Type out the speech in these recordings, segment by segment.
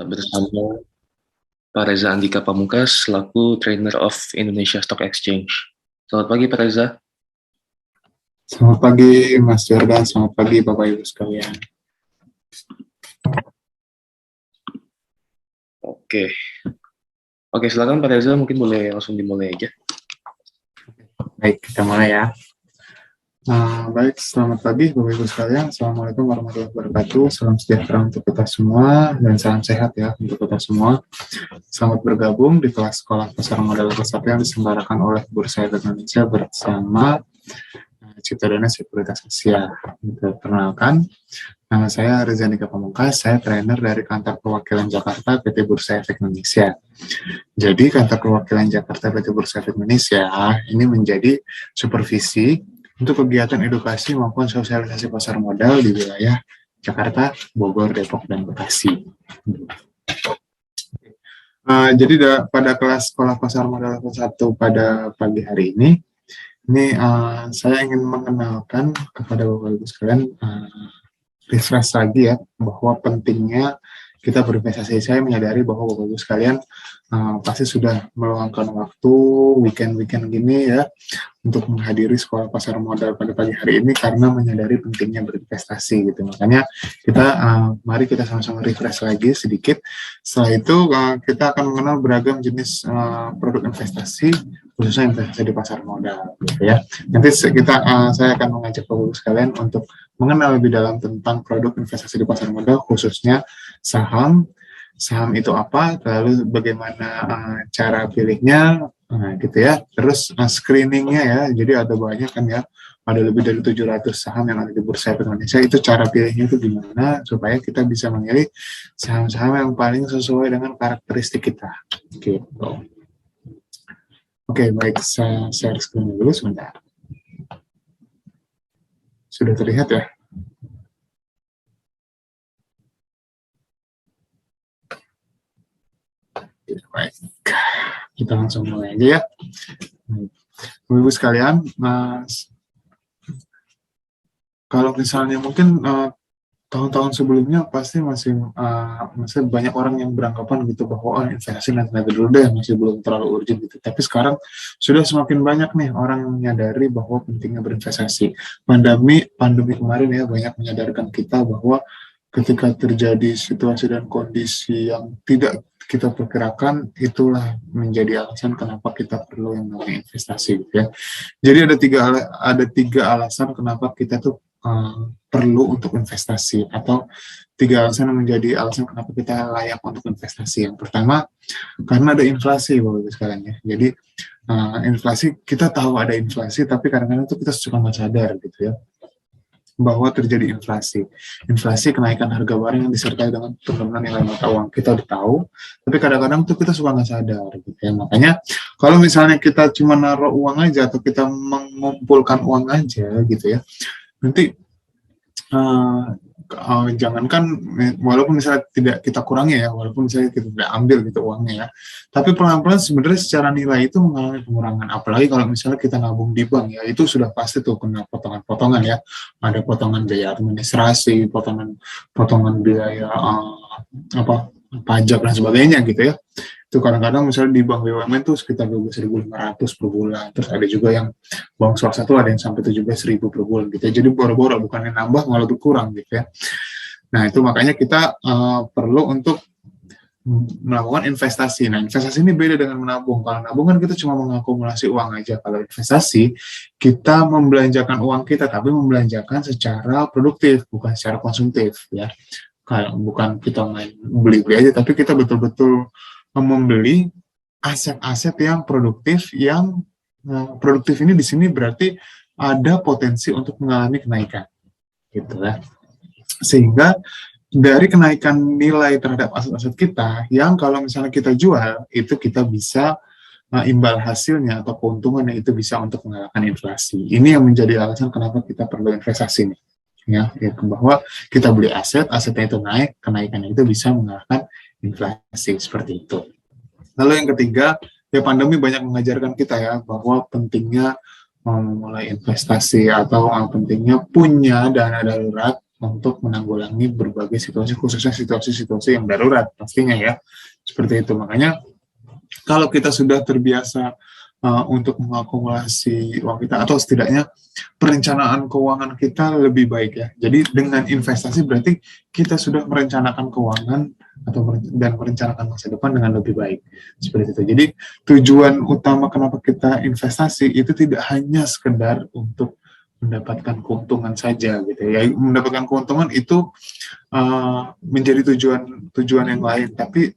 bersama Pak Reza Andika Pamungkas selaku Trainer of Indonesia Stock Exchange. Selamat pagi Pak Reza. Selamat pagi Mas Jordan, selamat pagi Bapak Ibu sekalian. Oke, silakan Pak Reza, mungkin boleh langsung dimulai aja. Baik, kita mulai ya. Baik, selamat pagi Bapak Ibu sekalian. Assalamualaikum warahmatullahi wabarakatuh. Salam sejahtera untuk kita semua dan salam sehat ya untuk kita semua. Selamat bergabung di kelas sekolah pasar modal pasar yang diselenggarakan oleh Bursa Efek Indonesia bersama Citadana Sekuritas Asia. Perkenalkan, nama saya Reza Andika Pamungkas, saya trainer dari Kantor Perwakilan Jakarta PT Bursa Efek Indonesia. Jadi Kantor Perwakilan Jakarta PT Bursa Efek Indonesia ini menjadi supervisi untuk kegiatan edukasi maupun sosialisasi pasar modal di wilayah Jakarta, Bogor, Depok, dan Bekasi. Jadi pada kelas sekolah pasar modal 1 pada pagi hari ini saya ingin mengenalkan kepada Bapak Ibu sekalian refresh lagi ya bahwa pentingnya kita berinvestasi. Saya menyadari bahwa Bapak Ibu sekalian pasti sudah meluangkan waktu weekend gini ya untuk menghadiri sekolah pasar modal pada pagi hari ini karena menyadari pentingnya berinvestasi gitu. Makanya mari kita sama-sama refresh lagi sedikit. Setelah itu kita akan mengenal beragam jenis produk investasi, khususnya investasi di pasar modal gitu ya. Nanti saya akan mengajak Bapak Ibu sekalian untuk mengenal lebih dalam tentang produk investasi di pasar modal, khususnya saham itu apa, lalu bagaimana cara pilihnya, gitu ya. Terus screeningnya ya, jadi ada banyak kan ya, ada lebih dari 700 saham yang ada di Bursa Efek Indonesia. Itu cara pilihnya itu gimana supaya kita bisa memilih saham-saham yang paling sesuai dengan karakteristik kita, gitu. Oke, baik, saya share screen dulu sebentar. Sudah terlihat ya? Baik, kita langsung mulai aja ya. Ibu sekalian, kalau misalnya mungkin tahun-tahun sebelumnya pasti masih banyak orang yang beranggapan gitu bahwa investasi nanti dulu deh, masih belum terlalu urgent gitu. Tapi sekarang sudah semakin banyak nih orang menyadari bahwa pentingnya berinvestasi. Pandemi kemarin ya banyak menyadarkan kita bahwa ketika terjadi situasi dan kondisi yang tidak kita perkirakan, itulah menjadi alasan kenapa kita perlu yang namanya investasi gitu ya. Jadi ada tiga alasan kenapa kita tuh perlu untuk investasi, atau 3 alasan yang menjadi alasan kenapa kita layak untuk investasi. Yang pertama, karena ada inflasi Bapak Ibu sekalian ya. Jadi inflasi, kita tahu ada inflasi, tapi kadang-kadang tuh kita suka nggak sadar gitu ya bahwa terjadi inflasi kenaikan harga barang yang disertai dengan penurunan nilai mata uang. Kita udah tahu, tapi kadang-kadang tuh kita suka nggak sadar gitu ya. Makanya kalau misalnya kita cuma naruh uang aja atau kita mengumpulkan uang aja gitu ya, nanti jangankan walaupun misalnya tidak kita kurangi ya, walaupun misalnya kita tidak ambil gitu uangnya ya, tapi pelan-pelan sebenarnya secara nilai itu mengalami pengurangan. Apalagi kalau misalnya kita nabung di bank ya, itu sudah pasti tuh kena potongan-potongan ya, ada potongan biaya administrasi, potongan biaya pajak dan sebagainya gitu ya. Itu kadang-kadang misalnya di bank BUMN tuh sekitar 12.500 per bulan. Terus ada juga yang bank swasta tuh ada yang sampai 17.000 per bulan gitu ya. Jadi boro-boro, bukannya nambah malah berkurang gitu ya. Nah itu makanya kita perlu untuk melakukan investasi. Nah investasi ini beda dengan menabung. Kalau nabung kan kita cuma mengakumulasi uang aja. Kalau investasi kita membelanjakan uang kita, tapi membelanjakan secara produktif, bukan secara konsumtif ya. Kayak bukan kita main beli-beli aja, tapi kita betul-betul membeli aset-aset yang produktif, produktif ini di sini berarti ada potensi untuk mengalami kenaikan, gitu ya. Sehingga dari kenaikan nilai terhadap aset-aset kita, yang kalau misalnya kita jual, itu kita bisa imbal hasilnya atau keuntungannya itu bisa untuk mengalahkan inflasi. Ini yang menjadi alasan kenapa kita perlu investasi nih. Ya, bahwa kita beli asetnya itu naik, kenaikannya itu bisa mengalahkan inflasi seperti itu. Lalu yang ketiga, ya pandemi banyak mengajarkan kita ya bahwa pentingnya memulai investasi atau pentingnya punya dana darurat untuk menanggulangi berbagai situasi, khususnya situasi-situasi yang darurat pastinya ya. Seperti itu. Makanya kalau kita sudah terbiasa untuk mengakumulasi uang kita, atau setidaknya perencanaan keuangan kita lebih baik ya. Jadi dengan investasi berarti kita sudah merencanakan keuangan dan merencanakan masa depan dengan lebih baik. Seperti itu. Jadi tujuan utama kenapa kita investasi itu tidak hanya sekedar untuk mendapatkan keuntungan saja gitu ya. Mendapatkan keuntungan itu menjadi tujuan yang lain, tapi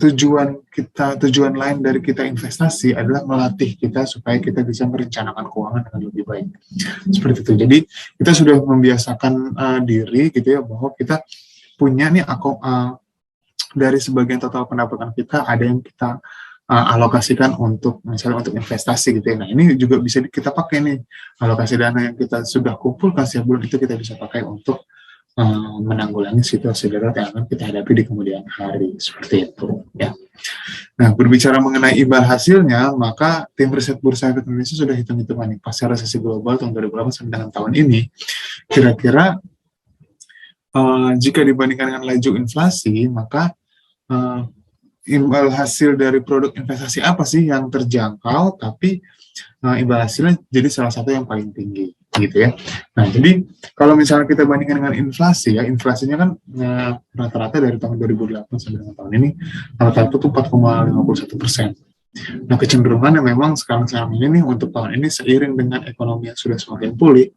tujuan lain dari kita investasi adalah melatih kita supaya kita bisa merencanakan keuangan dengan lebih baik. Seperti itu. Jadi kita sudah membiasakan diri gitu ya, bahwa kita punya nih dari sebagian total pendapatan kita ada yang kita alokasikan untuk misalnya untuk investasi gitu ya. Nah, ini juga bisa kita pakai nih, alokasi dana yang kita sudah kumpulkan setiap bulan itu kita bisa pakai untuk menanggulangi situasi darurat yang akan kita hadapi di kemudian hari, seperti itu ya. Nah, berbicara mengenai imbal hasilnya, maka tim riset Bursa Efek Indonesia sudah hitung-hitungan nih pasca resesi global tahun 2008 sampai dengan tahun ini, kira-kira jika dibandingkan dengan laju inflasi, maka imbal hasil dari produk investasi apa sih yang terjangkau, tapi imbal hasilnya jadi salah satu yang paling tinggi gitu ya. Nah, jadi kalau misalnya kita bandingkan dengan inflasi ya, inflasinya kan rata-rata dari tahun 2008 sampai dengan tahun ini rata-rata itu 4,51%. Nah, kecenderungannya memang sekarang ini nih untuk tahun ini seiring dengan ekonomi yang sudah semakin pulih,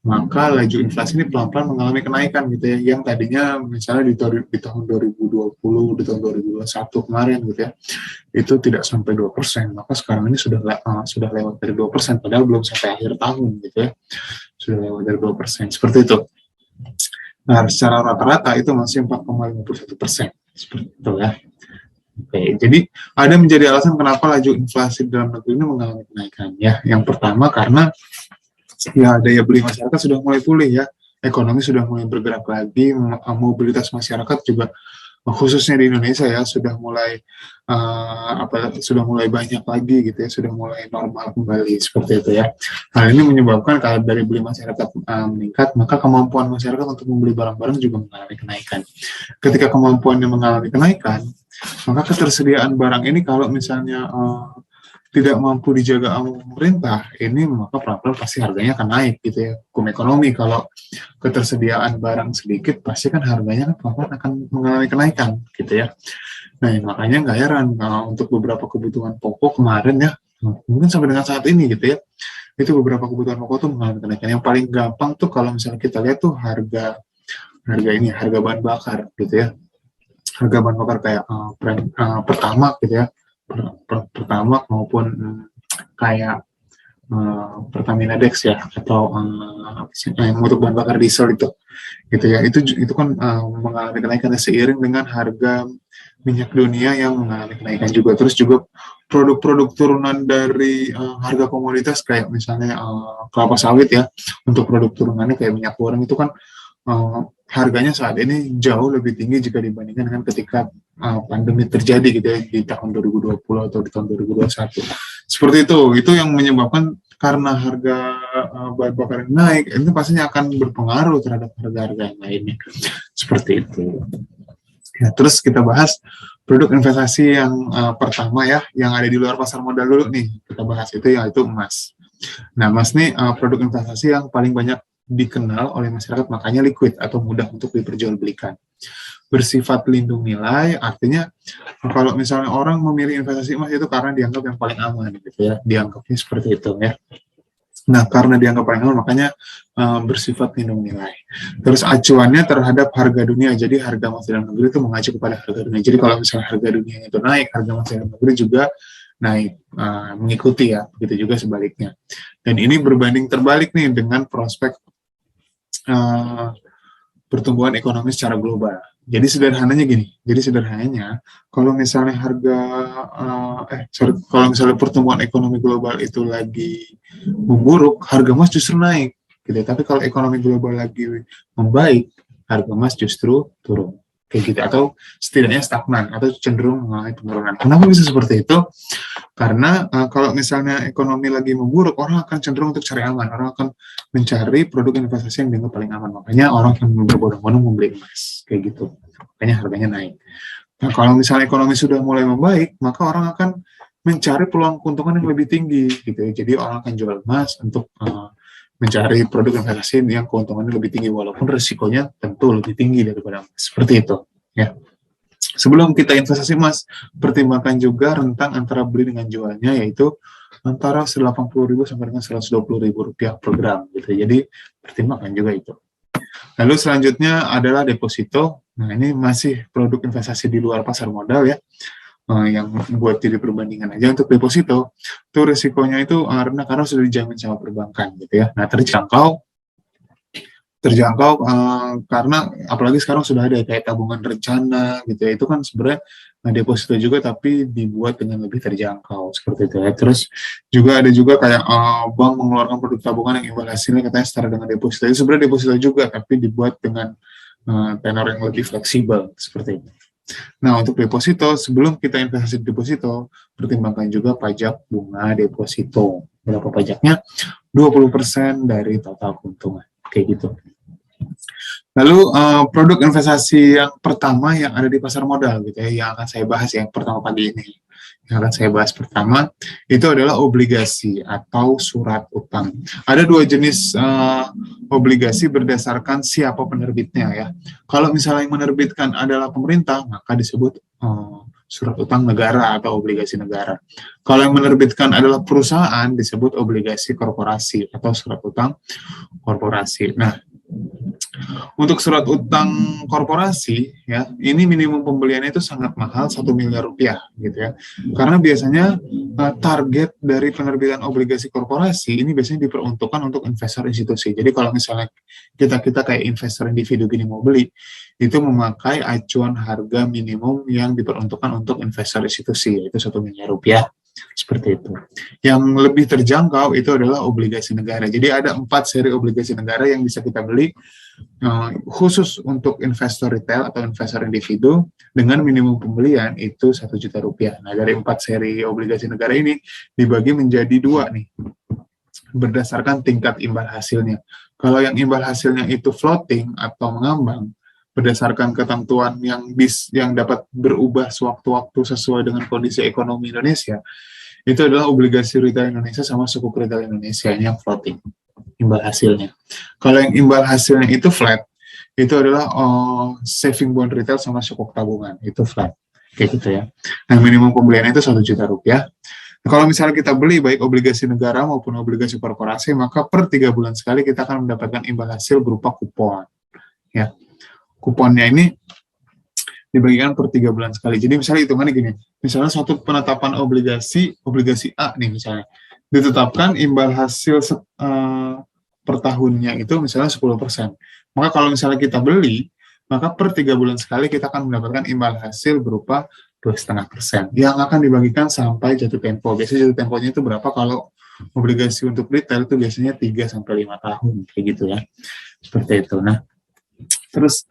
maka laju inflasi ini pelan-pelan mengalami kenaikan gitu ya, yang tadinya misalnya di tahun 2020, di tahun 2021 kemarin gitu ya, itu tidak sampai 2%, maka sekarang ini sudah lewat dari 2%, padahal belum sampai akhir tahun gitu ya, sudah lewat dari 2%, seperti itu. Nah, secara rata-rata itu masih 4,51%, seperti itu ya. Oke, jadi ada menjadi alasan kenapa laju inflasi dalam negeri ini mengalami kenaikan ya. Yang pertama karena ya daya beli masyarakat sudah mulai pulih ya, ekonomi sudah mulai bergerak lagi, mobilitas masyarakat juga khususnya di Indonesia ya sudah mulai sudah mulai banyak lagi gitu ya, sudah mulai normal kembali seperti itu ya. Hal ini menyebabkan kalau dari beli masyarakat meningkat, maka kemampuan masyarakat untuk membeli barang-barang juga mengalami kenaikan. Ketika kemampuannya mengalami kenaikan, maka ketersediaan barang ini kalau misalnya tidak mampu dijaga oleh pemerintah, ini maka pelan-pelan pasti harganya akan naik gitu ya. Hukum ekonomi, kalau ketersediaan barang sedikit, pasti kan harganya pelan-pelan akan mengalami kenaikan gitu ya. Nah, makanya nggak heran untuk beberapa kebutuhan pokok kemarin ya, mungkin sampai dengan saat ini gitu ya, itu beberapa kebutuhan pokok tuh mengalami kenaikan. Yang paling gampang tuh kalau misalnya kita lihat tuh harga bahan bakar gitu ya. Harga bahan bakar kayak Pertamax gitu ya, Pertamax maupun kayak Pertamina Dex ya, atau untuk bahan bakar diesel itu gitu ya, itu kan mengalami kenaikan seiring dengan harga minyak dunia yang mengalami kenaikan juga. Terus juga produk-produk turunan dari harga komoditas kayak misalnya kelapa sawit ya, untuk produk turunannya kayak minyak goreng itu kan harganya saat ini jauh lebih tinggi jika dibandingkan dengan ketika pandemi terjadi gitu ya, di tahun 2020 atau di tahun 2021. Seperti itu yang menyebabkan karena harga bahan bakar yang naik, itu pastinya akan berpengaruh terhadap harga-harga yang lainnya. Seperti itu. Ya, terus kita bahas produk investasi yang pertama ya, yang ada di luar pasar modal dulu nih. Kita bahas itu, yaitu emas. Nah, emas nih produk investasi yang paling banyak dikenal oleh masyarakat, makanya liquid atau mudah untuk diperjualbelikan. Bersifat lindung nilai, artinya kalau misalnya orang memilih investasi emas itu karena dianggap yang paling aman gitu ya, dianggapnya seperti itu ya. Nah, karena dianggap paling aman, makanya bersifat lindung nilai. Terus acuannya terhadap harga dunia, jadi harga emas dalam negeri itu mengacu kepada harga dunia. Jadi kalau misalnya harga dunia itu naik, harga emas dalam negeri juga naik mengikuti ya, begitu juga sebaliknya. Dan ini berbanding terbalik nih dengan prospek pertumbuhan ekonomi secara global. Jadi sederhananya kalau misalnya kalau misalnya pertumbuhan ekonomi global itu lagi memburuk, harga emas justru naik, gitu. Tapi kalau ekonomi global lagi membaik, harga emas justru turun. kayak gitu, atau setidaknya stagnan atau cenderung mengalami penurunan. Kenapa bisa seperti itu? Karena kalau misalnya ekonomi lagi memburuk, orang akan cenderung untuk cari aman, orang akan mencari produk investasi yang dianggap paling aman, makanya orang akan berbondong-bondong membeli emas, kayak gitu, makanya harganya naik. Nah, kalau misalnya ekonomi sudah mulai membaik, maka orang akan mencari peluang keuntungan yang lebih tinggi, gitu ya. Jadi orang akan jual emas untuk mencari produk investasi yang keuntungannya lebih tinggi, walaupun risikonya tentu lebih tinggi daripada emas. Seperti itu, ya. Sebelum kita investasi emas, pertimbangkan juga rentang antara beli dengan jualnya, yaitu antara 80.000 sampai dengan 120.000 rupiah per gram, gitu. Jadi pertimbangkan juga itu. Lalu selanjutnya adalah deposito. Nah, ini masih produk investasi di luar pasar modal ya, yang buat jadi perbandingan aja. Untuk deposito, itu risikonya itu rendah karena sudah dijamin sama perbankan gitu ya. Nah, terjangkau karena apalagi sekarang sudah ada kayak tabungan rencana gitu ya, itu kan sebenarnya deposito juga tapi dibuat dengan lebih terjangkau seperti itu ya. Terus juga ada juga kayak bank mengeluarkan produk tabungan yang imbal hasilnya katanya setara dengan deposito, itu sebenarnya deposito juga tapi dibuat dengan tenor yang lebih fleksibel seperti itu. Nah, untuk deposito, sebelum kita investasi di deposito, pertimbangkan juga pajak bunga deposito. Berapa pajaknya? 20% dari total keuntungan. Kayak gitu. Lalu produk investasi yang pertama yang ada di pasar modal gitu ya, yang akan saya bahas yang pertama pagi ini. Yang akan saya bahas pertama itu adalah obligasi atau surat utang. Ada dua jenis obligasi berdasarkan siapa penerbitnya ya. Kalau misalnya yang menerbitkan adalah pemerintah, maka disebut surat utang negara atau obligasi negara. Kalau yang menerbitkan adalah perusahaan, disebut obligasi korporasi atau surat utang korporasi. Nah, untuk surat utang korporasi ya, ini minimum pembeliannya itu sangat mahal, 1 miliar rupiah gitu ya. Karena biasanya target dari penerbitan obligasi korporasi ini biasanya diperuntukkan untuk investor institusi. Jadi kalau misalnya kita kayak investor individu gini mau beli, itu memakai acuan harga minimum yang diperuntukkan untuk investor institusi, yaitu 1 miliar rupiah. Seperti itu. Yang lebih terjangkau itu adalah obligasi negara. Jadi ada 4 seri obligasi negara yang bisa kita beli khusus untuk investor retail atau investor individu dengan minimum pembelian itu 1 juta rupiah. Nah, dari 4 seri obligasi negara ini dibagi menjadi 2 nih, berdasarkan tingkat imbal hasilnya. Kalau yang imbal hasilnya itu floating atau mengambang, berdasarkan ketentuan yang dapat berubah sewaktu-waktu sesuai dengan kondisi ekonomi Indonesia, itu adalah obligasi retail Indonesia sama sukuk retail Indonesia, ini yang floating imbal hasilnya. Kalau yang imbal hasilnya itu flat, itu adalah saving bond retail sama sukuk tabungan, itu flat, kayak gitu ya. Nah, minimum pembeliannya itu 1 juta rupiah. Nah, kalau misalnya kita beli baik obligasi negara maupun obligasi korporasi, maka per 3 bulan sekali kita akan mendapatkan imbal hasil berupa kupon. Ya, kuponnya ini dibagikan per 3 bulan sekali. Jadi misalnya hitungannya gini, misalnya suatu penetapan obligasi A nih misalnya, ditetapkan imbal hasil per tahunnya itu misalnya 10%. Maka kalau misalnya kita beli, maka per 3 bulan sekali kita akan mendapatkan imbal hasil berupa 2,5% yang akan dibagikan sampai jatuh tempo. Biasanya jatuh temponya itu berapa kalau obligasi untuk retail itu biasanya 3-5 tahun, kayak gitu ya. Seperti itu. Nah, terus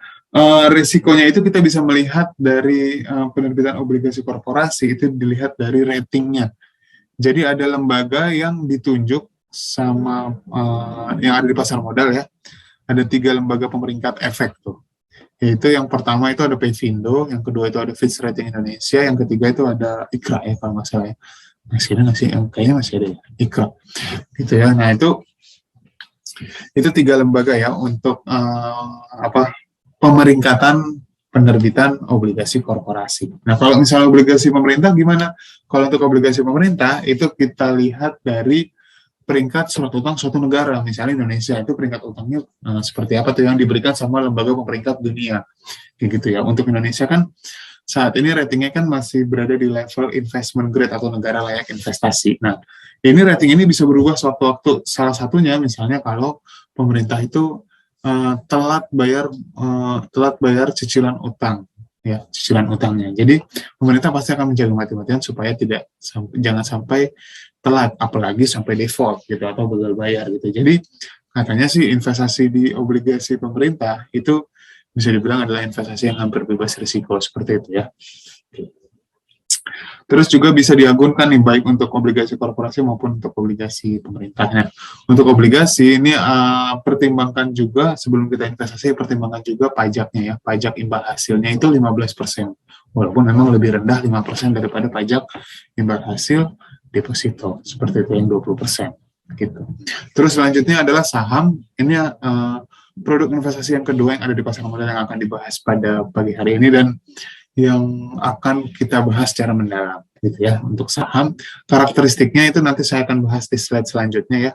risikonya itu kita bisa melihat dari penerbitan obligasi korporasi itu dilihat dari ratingnya. Jadi ada lembaga yang ditunjuk sama yang ada di pasar modal ya. Ada 3 lembaga pemeringkat efek tuh. Yaitu yang pertama itu ada Payvindo, yang kedua itu ada Fitch Rating Indonesia, yang ketiga itu ada ICRA ya kalau nggak salah ya. Masih ada nggak sih? Kayaknya masih ada ya, ICRA. Gitu ya. Nah itu 3 lembaga ya untuk pemeringkatan penerbitan obligasi korporasi. Nah, kalau misalnya obligasi pemerintah gimana? Kalau untuk obligasi pemerintah, itu kita lihat dari peringkat surat utang suatu negara. Misalnya Indonesia, itu peringkat utangnya seperti apa tuh yang diberikan sama lembaga pemeringkat dunia. Kayak gitu ya. Untuk Indonesia kan saat ini ratingnya kan masih berada di level investment grade atau negara layak investasi. Nah, ini rating ini bisa berubah sewaktu-waktu. Salah satunya misalnya kalau pemerintah itu telat bayar cicilan utang ya, cicilan utangnya. Jadi pemerintah pasti akan menjaga mati-matian supaya jangan sampai telat, apalagi sampai default gitu atau gagal bayar gitu. Jadi katanya sih investasi di obligasi pemerintah itu bisa dibilang adalah investasi yang hampir bebas risiko, seperti itu ya. Terus juga bisa diagunkan nih, baik untuk obligasi korporasi maupun untuk obligasi pemerintahnya. Untuk obligasi ini pertimbangkan juga, sebelum kita investasi, pertimbangkan juga pajaknya ya. Pajak imbal hasilnya itu 15%. Walaupun memang lebih rendah 5% daripada pajak imbal hasil deposito. Seperti itu yang 20%. Gitu. Terus selanjutnya adalah saham. Ini produk investasi yang kedua yang ada di pasar modal yang akan dibahas pada pagi hari ini dan yang akan kita bahas secara mendalam gitu ya. Untuk saham, karakteristiknya itu nanti saya akan bahas di slide selanjutnya ya.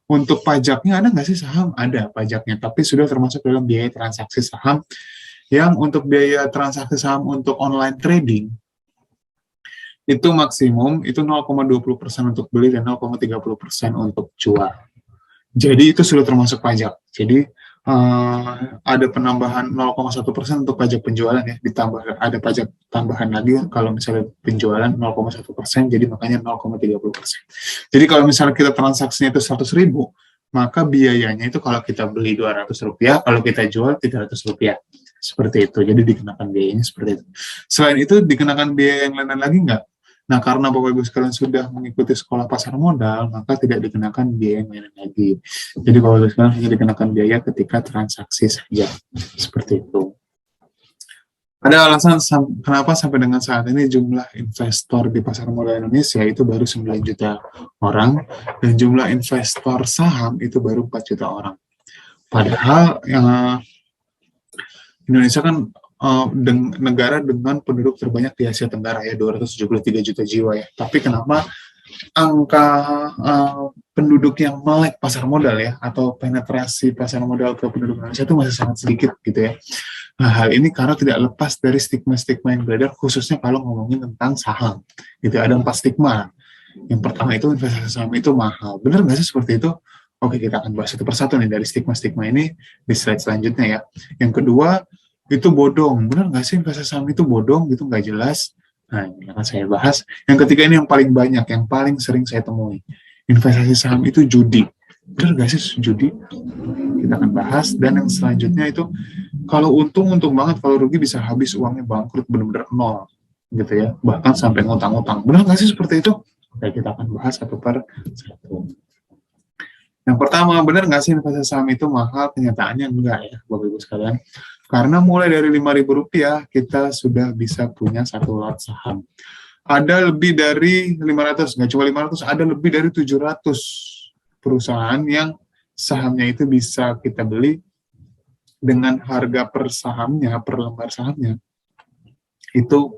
Untuk pajaknya ada nggak sih saham? Ada pajaknya, tapi sudah termasuk dalam biaya transaksi saham. Yang untuk biaya transaksi saham untuk online trading itu maksimum itu 0,20% untuk beli dan 0,30% untuk jual. Jadi itu sudah termasuk pajak. Jadi ada penambahan 0,1% untuk pajak penjualan ya, ditambah ada pajak tambahan lagi kalau misalnya penjualan 0,1%, jadi makanya 0,30%. Jadi kalau misalnya kita transaksinya itu 100.000, maka biayanya itu kalau kita beli Rp200, kalau kita jual Rp300. Seperti itu, jadi dikenakan biayanya seperti itu. Selain itu dikenakan biaya yang lain lagi nggak? Nah, karena Bapak Ibu sekalian sudah mengikuti sekolah pasar modal, maka tidak dikenakan biaya yang lain lagi. Jadi Bapak Ibu sekalian hanya dikenakan biaya ketika transaksi saja. Seperti itu. Ada alasan kenapa sampai dengan saat ini jumlah investor di pasar modal Indonesia itu baru 9 juta orang, dan jumlah investor saham itu baru 4 juta orang. Padahal Indonesia kan negara dengan penduduk terbanyak di Asia Tenggara ya, 273 juta jiwa ya. Tapi kenapa angka penduduk yang melek pasar modal ya, atau penetrasi pasar modal ke penduduk Indonesia itu masih sangat sedikit gitu ya. Nah, hal ini karena tidak lepas dari stigma-stigma yang beredar, khususnya kalau ngomongin tentang saham. Gitu, ada 4 stigma. Yang pertama itu investasi saham itu mahal. Benar nggak sih seperti itu? Oke, kita akan bahas satu persatu nih dari stigma-stigma ini di slide selanjutnya ya. Yang kedua, itu bodong. Benar nggak sih investasi saham itu bodong, gitu nggak jelas? Nah, ini akan saya bahas. Yang ketiga ini yang paling banyak, yang paling sering saya temui. Investasi saham itu judi. Benar nggak sih judi? Kita akan bahas. Dan yang selanjutnya itu, kalau untung banget, kalau rugi bisa habis uangnya, bangkrut benar-benar nol. Gitu ya, bahkan sampai ngutang-ngutang. Benar nggak sih seperti itu? Oke, kita akan bahas satu per satu. Yang pertama, benar nggak sih investasi saham itu mahal? Kenyataannya enggak ya, Bapak Ibu sekalian. Karena mulai dari Rp5.000 kita sudah bisa punya satu lot saham. Ada lebih dari 500, nggak cuma 500, ada lebih dari 700 perusahaan yang sahamnya itu bisa kita beli dengan harga per sahamnya, per lembar sahamnya, itu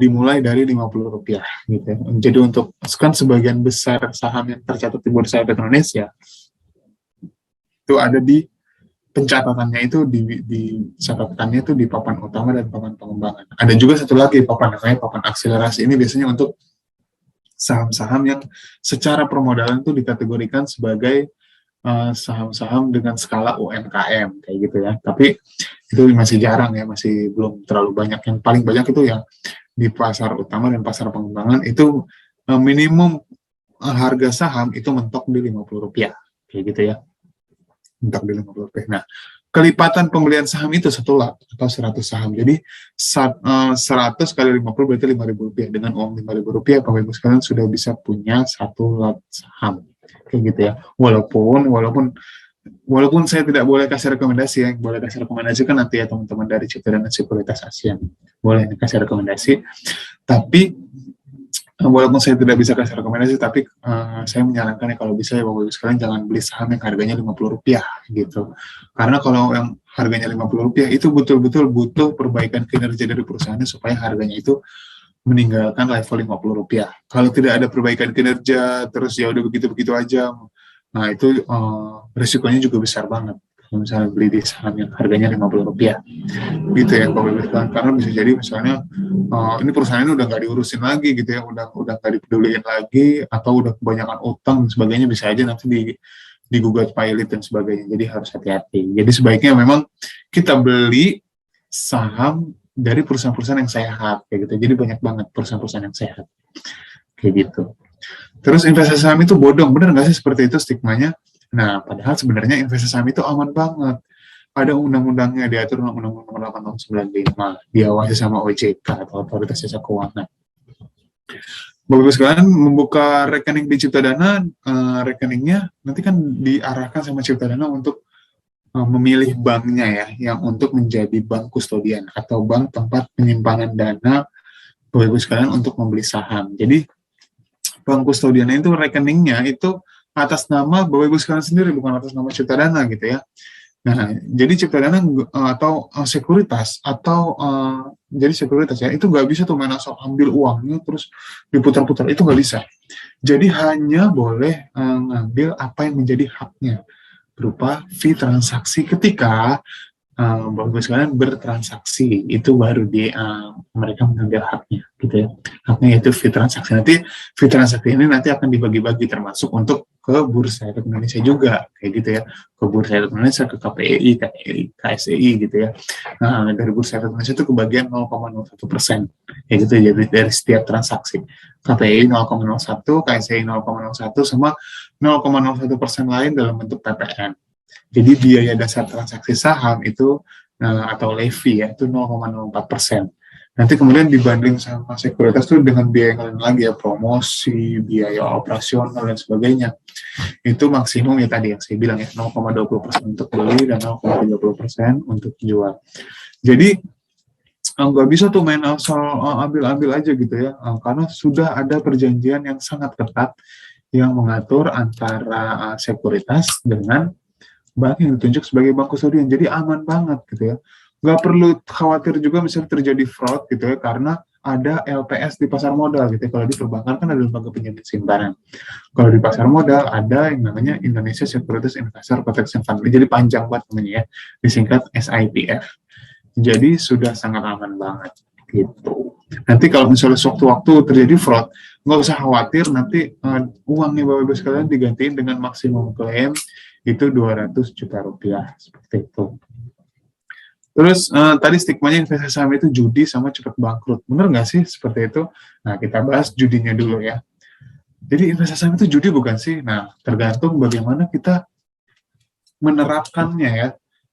dimulai dari Rp50 gitu ya. Jadi untuk kan sebagian besar saham yang tercatat di Bursa Efek Indonesia itu ada di pencatatannya itu di catatannya itu di papan utama dan papan pengembangan. Ada juga satu lagi papan namanya papan akselerasi. Ini biasanya untuk saham-saham yang secara permodalan itu dikategorikan sebagai saham-saham dengan skala UMKM kayak gitu ya. Tapi itu masih jarang ya, masih belum terlalu banyak. Yang paling banyak itu yang di pasar utama dan pasar pengembangan itu minimum harga saham itu mentok di Rp50 kayak gitu ya. Mentok di Rp50. Nah, kelipatan pembelian saham itu satu lot atau 100 saham. Jadi 100 kali 50 berarti Rp5.000. Dengan uang Rp5.000, Bapak Ibu sekalian sudah bisa punya satu lot saham. Kayak gitu ya. Walaupun saya tidak boleh kasih rekomendasi ya, boleh kasih rekomendasi kan nanti ya teman-teman dari Citra dan Sekuritas Asia. Boleh kasih rekomendasi. Tapi walaupun saya tidak bisa kasih rekomendasi, tapi saya menyarankan ya kalau bisa ya Bapak Ibu sekalian jangan beli saham yang harganya Rp50 gitu. Karena kalau yang harganya Rp50 itu betul-betul butuh perbaikan kinerja dari perusahaannya supaya harganya itu meninggalkan level Rp50. Kalau tidak ada perbaikan kinerja, terus ya udah begitu-begitu aja, nah itu risikonya juga besar banget. Kalau misalnya beli di saham yang harganya Rp50, gitu ya Bapak Ibu sekalian. Karena bisa jadi misalnya ini perusahaan ini udah nggak diurusin lagi gitu ya, udah nggak dipeduliin lagi, atau udah kebanyakan utang dan sebagainya, bisa aja nanti digugat pilot dan sebagainya. Jadi harus hati-hati. Jadi sebaiknya memang kita beli saham dari perusahaan-perusahaan yang sehat kayak gitu. Jadi banyak banget perusahaan-perusahaan yang sehat kayak gitu. Terus investasi saham itu bodong, benar nggak sih seperti itu stigmanya? Nah, padahal sebenarnya investasi saham itu aman banget. ada undang-undangnya, diatur Undang-Undang Nomor 8 Tahun 95, diawasi sama OJK atau Otoritas Jasa Keuangan. Bapak Ibu sekalian, membuka rekening di Ciptadana, rekeningnya nanti kan diarahkan sama Ciptadana untuk memilih banknya ya, yang untuk menjadi bank kustodian atau bank tempat penyimpanan dana Bapak Ibu sekalian untuk membeli saham. Jadi bank kustodian itu rekeningnya itu atas nama Bapak Ibu sekalian sendiri, bukan atas nama Ciptadana gitu ya. Nah, jadi Ciptadana atau sekuritas atau jadi sekuritas ya, itu nggak bisa tuh main asal ambil uangnya terus diputar-putar, itu nggak bisa. Jadi hanya boleh ngambil apa yang menjadi haknya berupa fee transaksi ketika Bapak Ibu sekalian bertransaksi, itu baru mereka mengambil haknya gitu ya. Haknya itu fee transaksi. Nanti fee transaksi ini nanti akan dibagi-bagi termasuk untuk ke Bursa Efek Indonesia juga kayak gitu ya. Ke Bursa Efek Indonesia, ke KPI, KSEI gitu ya. Nah, dari Bursa Efek Indonesia itu kebagian 0,01% kayak gitu ya, dari setiap transaksi. KPI 0,01, KSEI 0,01 sama 0,01% lain dalam bentuk PPN. Jadi biaya dasar transaksi saham itu atau levy ya, itu 0,04%. Nanti kemudian dibanding sama sekuritas itu dengan biaya yang lain lagi ya, promosi, biaya operasional dan sebagainya. Itu maksimum ya tadi yang saya bilang ya, 0,20% untuk beli dan 0,30% untuk jual. Jadi nggak bisa tuh main asal ambil-ambil aja gitu ya, karena sudah ada perjanjian yang sangat ketat yang mengatur antara sekuritas dengan bank yang ditunjuk sebagai bank kustodian. Jadi aman banget gitu ya. Nggak perlu khawatir juga misalnya terjadi fraud gitu ya, karena ada LPS di pasar modal gitu ya. Kalau di perbankan kan ada lembaga penjamin simpanan. Kalau di pasar modal ada yang namanya Indonesia Securities Investor Protection Fund. Jadi panjang banget namanya ya, disingkat SIPF. Jadi sudah sangat aman banget gitu. Nanti kalau misalnya sewaktu-waktu terjadi fraud, nggak usah khawatir, nanti uangnya Bapak Ibu sekalian digantiin dengan maksimum klaim itu 200 juta rupiah, seperti itu. Terus tadi stigmanya investasi saham itu judi sama cepat bangkrut. Bener nggak sih seperti itu? Nah, kita bahas judinya dulu ya. Jadi investasi saham itu judi bukan sih? Nah, tergantung bagaimana kita menerapkannya ya.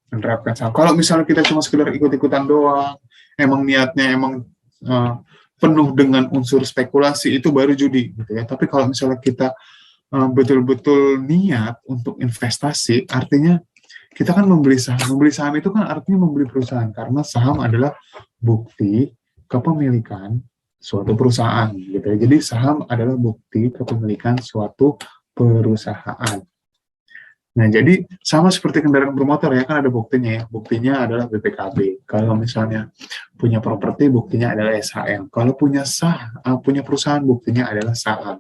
Menerapkan saham. Kalau misalnya kita cuma sekedar ikut-ikutan doang, emang niatnya emang penuh dengan unsur spekulasi, itu baru judi gitu ya. Tapi kalau misalnya kita betul-betul niat untuk investasi, artinya kita kan membeli saham. Membeli saham itu kan artinya membeli perusahaan, karena saham adalah bukti kepemilikan suatu perusahaan gitu ya. Jadi saham adalah bukti kepemilikan suatu perusahaan. Nah, jadi sama seperti kendaraan bermotor ya, kan ada buktinya ya. Buktinya adalah BPKB. Kalau misalnya punya properti, buktinya adalah SHM. Kalau punya punya perusahaan, buktinya adalah saham.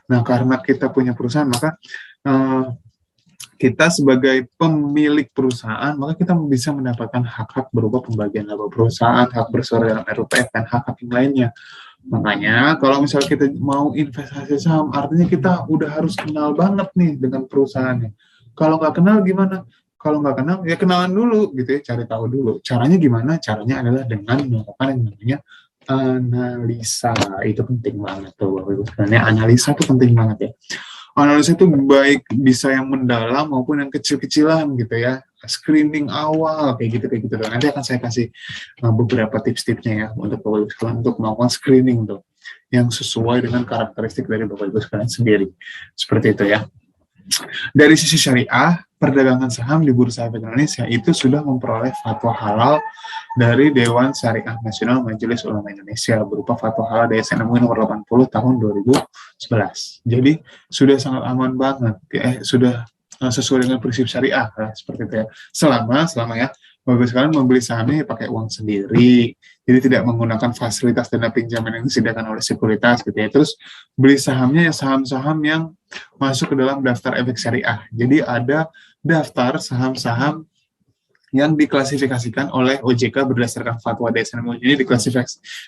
Nah, karena kita punya perusahaan, maka kita sebagai pemilik perusahaan, maka kita bisa mendapatkan hak-hak berupa pembagian laba perusahaan, hak bersuara dalam RUPF, dan hak-hak yang lainnya. Makanya kalau misalnya kita mau investasi saham, artinya kita udah harus kenal banget nih dengan perusahaannya. Kalau nggak kenal gimana? Kalau nggak kenal, ya kenalan dulu gitu ya, cari tahu dulu. Caranya gimana? Caranya adalah dengan melakukan yang namanya analisa. Itu penting banget tuh, Bapak Ibu sekalian. Analisa itu penting banget ya. Analisa itu baik bisa yang mendalam maupun yang kecil-kecilan gitu ya. Screening awal kayak gitu. Nanti akan saya kasih beberapa tips-tipsnya ya untuk Bapak Ibu sekalian untuk melakukan screening tuh yang sesuai dengan karakteristik dari Bapak Ibu sekalian sendiri. Seperti itu ya. Dari sisi syariah, perdagangan saham di Bursa Efek Indonesia itu sudah memperoleh fatwa halal dari Dewan Syariah Nasional Majelis Ulama Indonesia berupa fatwa halal DSN MUI nomor 80 tahun 2011. Jadi sudah sangat aman banget ya, sudah sesuai dengan prinsip syariah ya, seperti itu ya. Selama ya Bapak sekalian membeli sahamnya pakai uang sendiri, jadi tidak menggunakan fasilitas dana pinjaman yang disediakan oleh sekuritas gitu ya. Terus beli sahamnya ya saham-saham yang masuk ke dalam daftar efek syariah. Jadi ada daftar saham-saham yang diklasifikasikan oleh OJK berdasarkan fatwa DSN MUI. Ini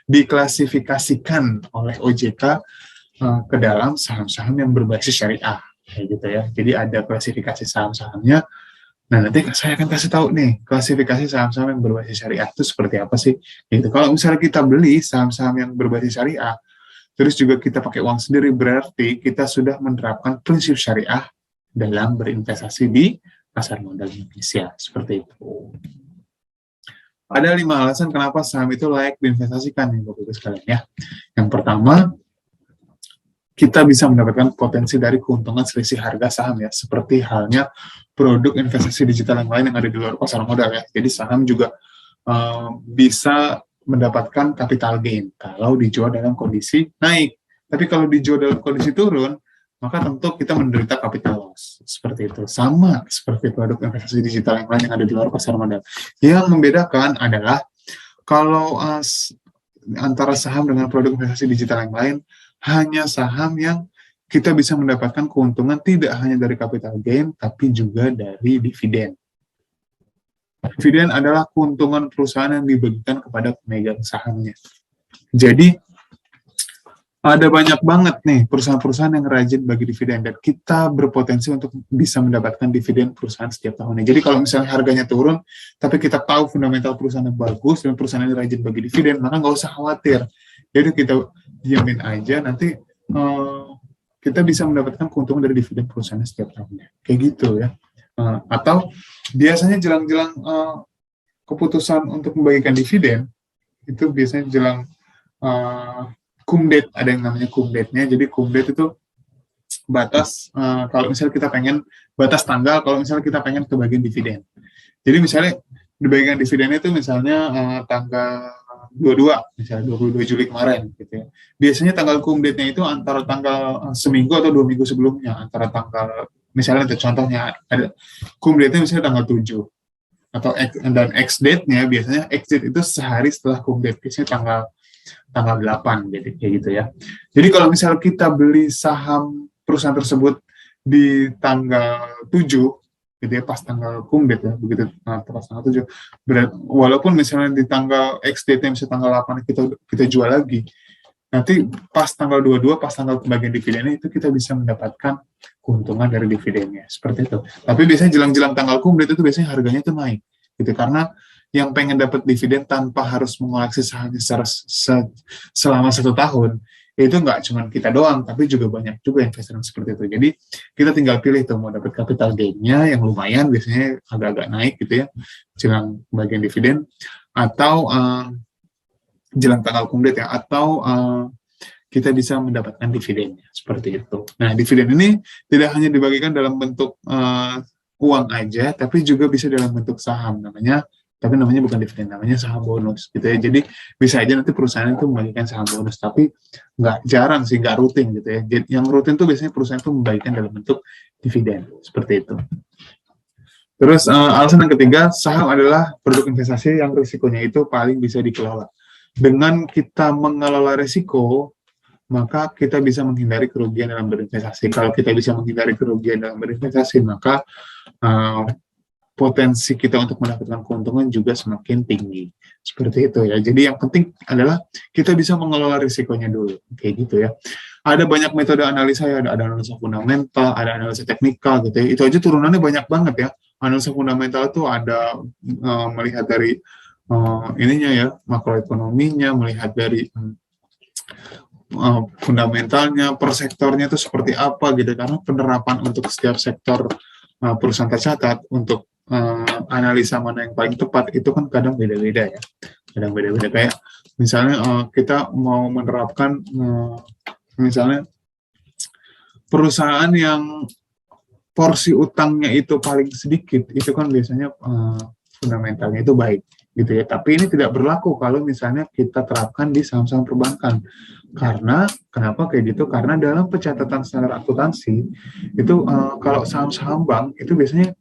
diklasifikasikan oleh OJK ke dalam saham-saham yang berbasis syariah, kayak gitu ya. Jadi ada klasifikasi saham-sahamnya. Nah, nanti saya akan kasih tahu nih, klasifikasi saham-saham yang berbasis syariah itu seperti apa sih? Gitu. Kalau misalnya kita beli saham-saham yang berbasis syariah, terus juga kita pakai uang sendiri, berarti kita sudah menerapkan prinsip syariah dalam berinvestasi di pasar modal Indonesia. Seperti itu. Ada 5 alasan kenapa saham itu layak diinvestasikan nih Bapak-Ibu sekalian ya. Yang pertama, kita bisa mendapatkan potensi dari keuntungan selisih harga saham ya, seperti halnya produk investasi digital yang lain yang ada di luar pasar modal ya. Jadi saham juga bisa mendapatkan capital gain kalau dijual dalam kondisi naik. Tapi kalau dijual dalam kondisi turun, maka tentu kita menderita capital loss. Seperti itu. Sama seperti produk investasi digital yang lain yang ada di luar pasar modal. Yang membedakan adalah kalau antara saham dengan produk investasi digital yang lain, hanya saham yang kita bisa mendapatkan keuntungan tidak hanya dari capital gain, tapi juga dari dividen. Dividen adalah keuntungan perusahaan yang dibagikan kepada pemegang sahamnya. Jadi, ada banyak banget nih perusahaan-perusahaan yang rajin bagi dividen, dan kita berpotensi untuk bisa mendapatkan dividen perusahaan setiap tahunnya. Jadi kalau misalnya harganya turun, tapi kita tahu fundamental perusahaan yang bagus dan perusahaan yang rajin bagi dividen, maka nggak usah khawatir. Jadi kita diamin aja, nanti kita bisa mendapatkan keuntungan dari dividen perusahaan setiap tahunnya. Kayak gitu ya. Atau biasanya jelang-jelang keputusan untuk membagikan dividen, itu biasanya jelang cum date, ada yang namanya cum date-nya. Jadi cum date itu batas kalau misalnya kita pengen, batas tanggal kalau misalnya kita pengen kebagian dividen. Jadi misalnya dibagikan dividennya itu misalnya tanggal 22, misalnya 22 Juli kemarin gitu ya. Biasanya tanggal cum date-nya itu antara tanggal seminggu atau 2 minggu sebelumnya, antara tanggal, misalnya contohnya ada cum date-nya misalnya tanggal 7, atau dan X date-nya biasanya X date itu sehari setelah cum date, biasanya tanggal 8, jadi kayak gitu ya. Jadi kalau misalnya kita beli saham perusahaan tersebut di tanggal 7, gitu ya, pas tanggal cum date ya, begitu pas tanggal 7, walaupun misalnya di tanggal X date-nya misalnya tanggal 8 kita jual lagi, nanti pas tanggal 22, pas tanggal pembagian dividennya itu kita bisa mendapatkan keuntungan dari dividennya, seperti itu. Tapi biasanya jelang-jelang tanggal cum date itu biasanya harganya itu naik, gitu, karena yang pengen dapat dividen tanpa harus mengoleksi sahamnya selama 1 tahun, itu nggak cuma kita doang, tapi juga banyak juga investor yang seperti itu. Jadi kita tinggal pilih tuh mau dapat capital gain-nya yang lumayan, biasanya agak-agak naik gitu ya, jelang bagian dividen, atau jelang tanggal cum date ya, atau kita bisa mendapatkan dividennya, seperti itu. Nah, dividen ini tidak hanya dibagikan dalam bentuk uang aja, tapi juga bisa dalam bentuk saham, namanya bukan dividen, namanya saham bonus gitu ya. Jadi bisa aja nanti perusahaan itu membagikan saham bonus, tapi nggak jarang sih, nggak rutin gitu ya. Yang rutin tuh biasanya perusahaan itu membagikan dalam bentuk dividen, seperti itu. Terus alasan yang ketiga, saham adalah produk investasi yang risikonya itu paling bisa dikelola. Dengan kita mengelola risiko, maka kita bisa menghindari kerugian dalam berinvestasi. Kalau kita bisa menghindari kerugian dalam berinvestasi, maka potensi kita untuk mendapatkan keuntungan juga semakin tinggi. Seperti itu ya. Jadi yang penting adalah kita bisa mengelola risikonya dulu. Kayak gitu ya. Ada banyak metode analisa ya, ada analisa fundamental, ada analisa teknikal gitu ya. Itu aja turunannya banyak banget ya. Analisa fundamental itu ada melihat dari ininya ya, makroekonominya, melihat dari fundamentalnya, per sektornya itu seperti apa gitu. Karena penerapan untuk setiap sektor perusahaan tercatat untuk analisa mana yang paling tepat itu kan kadang beda-beda ya, kadang beda-beda. Kayak misalnya kita mau menerapkan misalnya perusahaan yang porsi utangnya itu paling sedikit, itu kan biasanya fundamentalnya itu baik gitu ya. Tapi ini tidak berlaku kalau misalnya kita terapkan di saham-saham perbankan. Karena kenapa kayak gitu? Karena dalam pencatatan standar akuntansi itu kalau saham-saham bank itu biasanya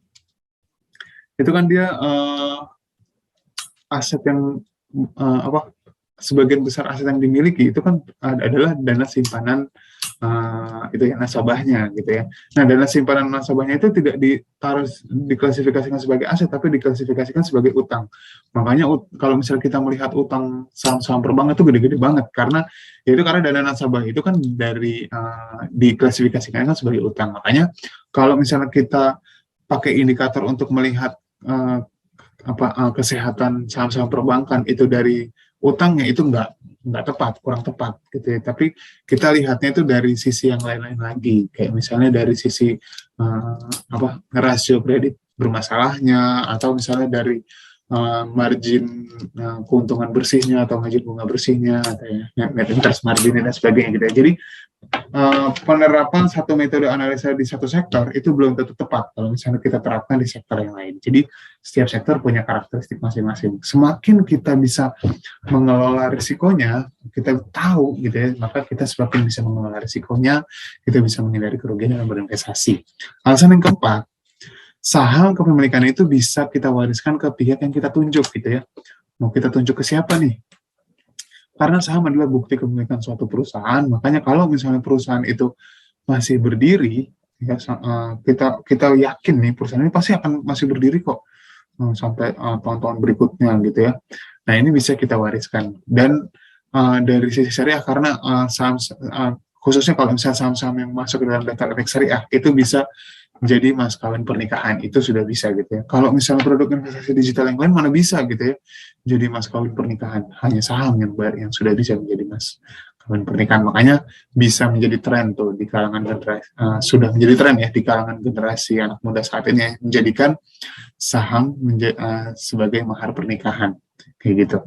itu kan dia aset yang sebagian besar aset yang dimiliki itu kan adalah dana simpanan itu ya, nasabahnya gitu ya. Nah, dana simpanan nasabahnya itu tidak diklasifikasikan sebagai aset, tapi diklasifikasikan sebagai utang. Makanya kalau misalnya kita melihat utang saham-saham perbankan itu gede-gede banget, karena dana nasabah itu kan dari diklasifikasikan sebagai utang. Makanya kalau misalnya kita pakai indikator untuk melihat kesehatan saham-saham perbankan itu dari utangnya, itu nggak tepat, kurang tepat gitu ya. Tapi kita lihatnya itu dari sisi yang lain-lain lagi, kayak misalnya dari sisi rasio kredit bermasalahnya, atau misalnya dari margin keuntungan bersihnya atau margin bunga bersihnya, atau net interest margin dan sebagainya gitu ya. Jadi penerapan satu metode analisa di satu sektor itu belum tentu tepat kalau misalnya kita terapkan di sektor yang lain. Jadi setiap sektor punya karakteristik masing-masing. Semakin kita bisa mengelola risikonya, kita tahu gitu ya, maka kita semakin bisa mengelola risikonya, kita bisa menghindari kerugian dalam berinvestasi. Alasan yang keempat, saham kepemilikan itu bisa kita wariskan ke pihak yang kita tunjuk gitu ya. Mau kita tunjuk ke siapa nih? Karena saham adalah bukti kepemilikan suatu perusahaan, makanya kalau misalnya perusahaan itu masih berdiri, ya, kita yakin nih perusahaan ini pasti akan masih berdiri kok sampai tahun-tahun berikutnya gitu ya. Nah ini bisa kita wariskan. Dan dari sisi syariah, karena saham khususnya kalau misalnya saham-saham yang masuk ke dalam daftar efek syariah itu bisa menjadi mas kawin pernikahan, itu sudah bisa gitu ya. Kalau misalnya produk investasi digital yang lain mana bisa gitu ya jadi mas kawin pernikahan, hanya saham yang sudah bisa menjadi mas kawin pernikahan. Makanya bisa menjadi tren tuh di kalangan generasi, sudah menjadi tren ya di kalangan generasi anak muda saat ini, menjadikan saham sebagai mahar pernikahan kayak gitu.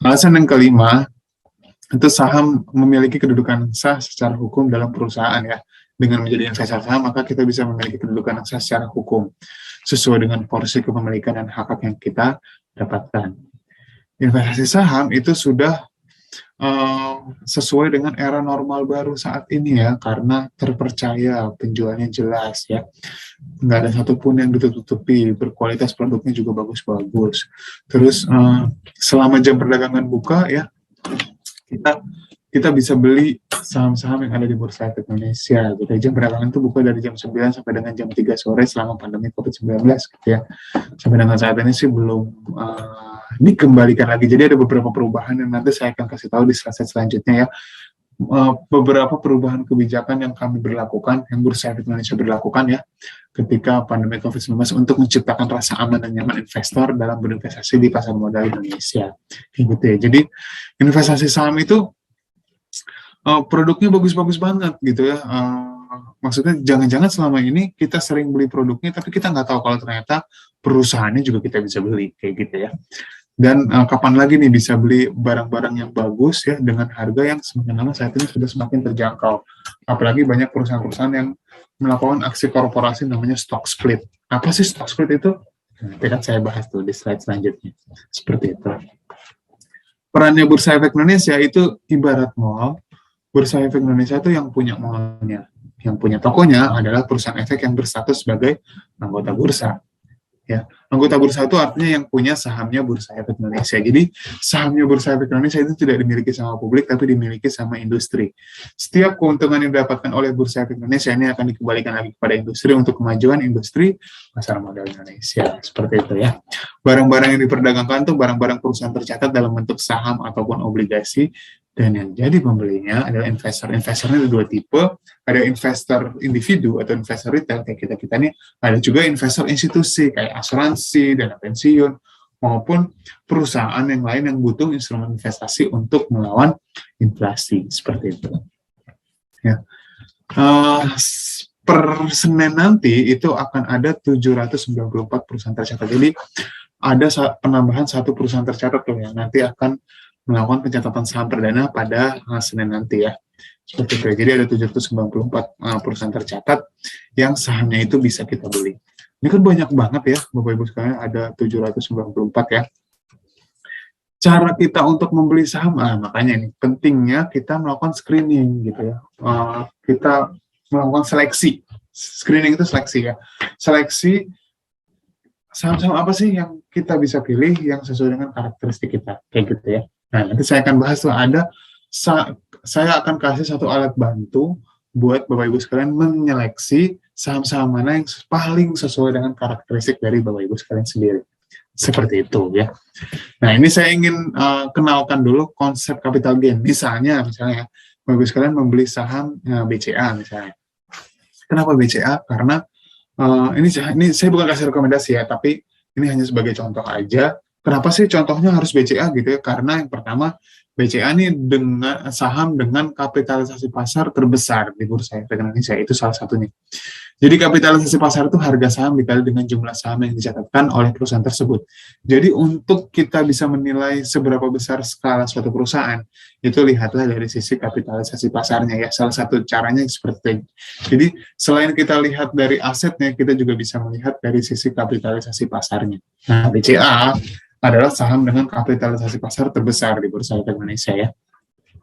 Alasan yang kelima, itu saham memiliki kedudukan sah secara hukum dalam perusahaan ya. Dengan menjadi investor saham, maka kita bisa memiliki kedudukan yang sah secara hukum sesuai dengan porsi kepemilikan dan hak yang kita dapatkan. Investasi saham itu sudah sesuai dengan era normal baru saat ini ya, karena terpercaya, penjualnya jelas ya, nggak ada satupun yang ditutupi, berkualitas produknya juga bagus-bagus. Terus selama jam perdagangan buka ya, kita bisa beli saham-saham yang ada di Bursa Efek Indonesia gitu. Jam perdagangan itu buka dari jam 9 sampai dengan jam 3 sore selama pandemi COVID-19 gitu ya. Sampai dengan saat ini sih belum dikembalikan lagi. Jadi ada beberapa perubahan yang nanti saya akan kasih tahu di slide selanjutnya ya. Beberapa perubahan kebijakan yang kami berlakukan, yang Bursa Efek Indonesia berlakukan ya, ketika pandemi COVID-19 untuk menciptakan rasa aman dan nyaman investor dalam berinvestasi di pasar modal Indonesia. Gitu ya. Jadi investasi saham itu produknya bagus-bagus banget gitu ya. Maksudnya jangan-jangan selama ini kita sering beli produknya tapi kita nggak tahu kalau ternyata perusahaannya juga kita bisa beli kayak gitu ya. Dan kapan lagi nih bisa beli barang-barang yang bagus ya dengan harga yang semakin lama saat ini sudah semakin terjangkau. Apalagi banyak perusahaan-perusahaan yang melakukan aksi korporasi namanya stock split. Apa sih stock split itu? Nanti kan saya bahas tuh di slide selanjutnya. Seperti itu. Perannya Bursa Efek Indonesia itu ibarat mall. Bursa Efek Indonesia itu yang punya mallnya, yang punya tokonya adalah perusahaan efek yang berstatus sebagai anggota bursa. Ya, anggota bursa itu artinya yang punya sahamnya Bursa Efek Indonesia. Jadi sahamnya Bursa Efek Indonesia itu tidak dimiliki sama publik, tapi dimiliki sama industri. Setiap keuntungan yang didapatkan oleh Bursa Efek Indonesia ini akan dikembalikan lagi kepada industri untuk kemajuan industri pasar modal Indonesia. Seperti itu ya. Barang-barang yang diperdagangkan itu barang-barang perusahaan tercatat dalam bentuk saham ataupun obligasi. Dan yang jadi pembelinya adalah investor. Investornya ada dua tipe, ada investor individu atau investor retail kayak kita nih, ada juga investor institusi kayak asuransi, dana pensiun, maupun perusahaan yang lain yang butuh instrumen investasi untuk melawan inflasi seperti itu. Ya. Per Senin nanti itu akan ada 794 perusahaan tercatat. Jadi ada penambahan satu perusahaan tercatat tuh yang nanti akan melakukan pencatatan saham perdana pada Senin nanti ya. Seperti itu. Jadi ada 794 perusahaan tercatat yang sahamnya itu bisa kita beli. Ini kan banyak banget ya, Bapak Ibu sekalian, ada 794 ya. Cara kita untuk membeli saham, makanya ini pentingnya kita melakukan screening gitu ya. Kita melakukan seleksi. Screening itu seleksi ya. Seleksi saham-saham apa sih yang kita bisa pilih yang sesuai dengan karakteristik kita, kayak gitu ya. Nah, nanti saya akan bahas tuh saya akan kasih satu alat bantu buat Bapak Ibu sekalian menyeleksi saham-saham mana yang paling sesuai dengan karakteristik dari Bapak Ibu sekalian sendiri. Seperti itu ya. Nah, ini saya ingin kenalkan dulu konsep capital gain. Misalnya Bapak Ibu sekalian membeli saham BCA misalnya. Kenapa BCA? Karena ini saya bukan kasih rekomendasi ya, tapi ini hanya sebagai contoh aja. Kenapa sih contohnya harus BCA gitu ya? Karena yang pertama, BCA ini dengan saham dengan kapitalisasi pasar terbesar di Bursa Efek Indonesia, itu salah satunya. Jadi kapitalisasi pasar itu harga saham dikali dengan jumlah saham yang dicatatkan oleh perusahaan tersebut. Jadi untuk kita bisa menilai seberapa besar skala suatu perusahaan, itu lihatlah dari sisi kapitalisasi pasarnya ya. Salah satu caranya seperti itu. Jadi selain kita lihat dari asetnya, kita juga bisa melihat dari sisi kapitalisasi pasarnya. Nah, BCA adalah saham dengan kapitalisasi pasar terbesar di Bursa Efek Indonesia ya.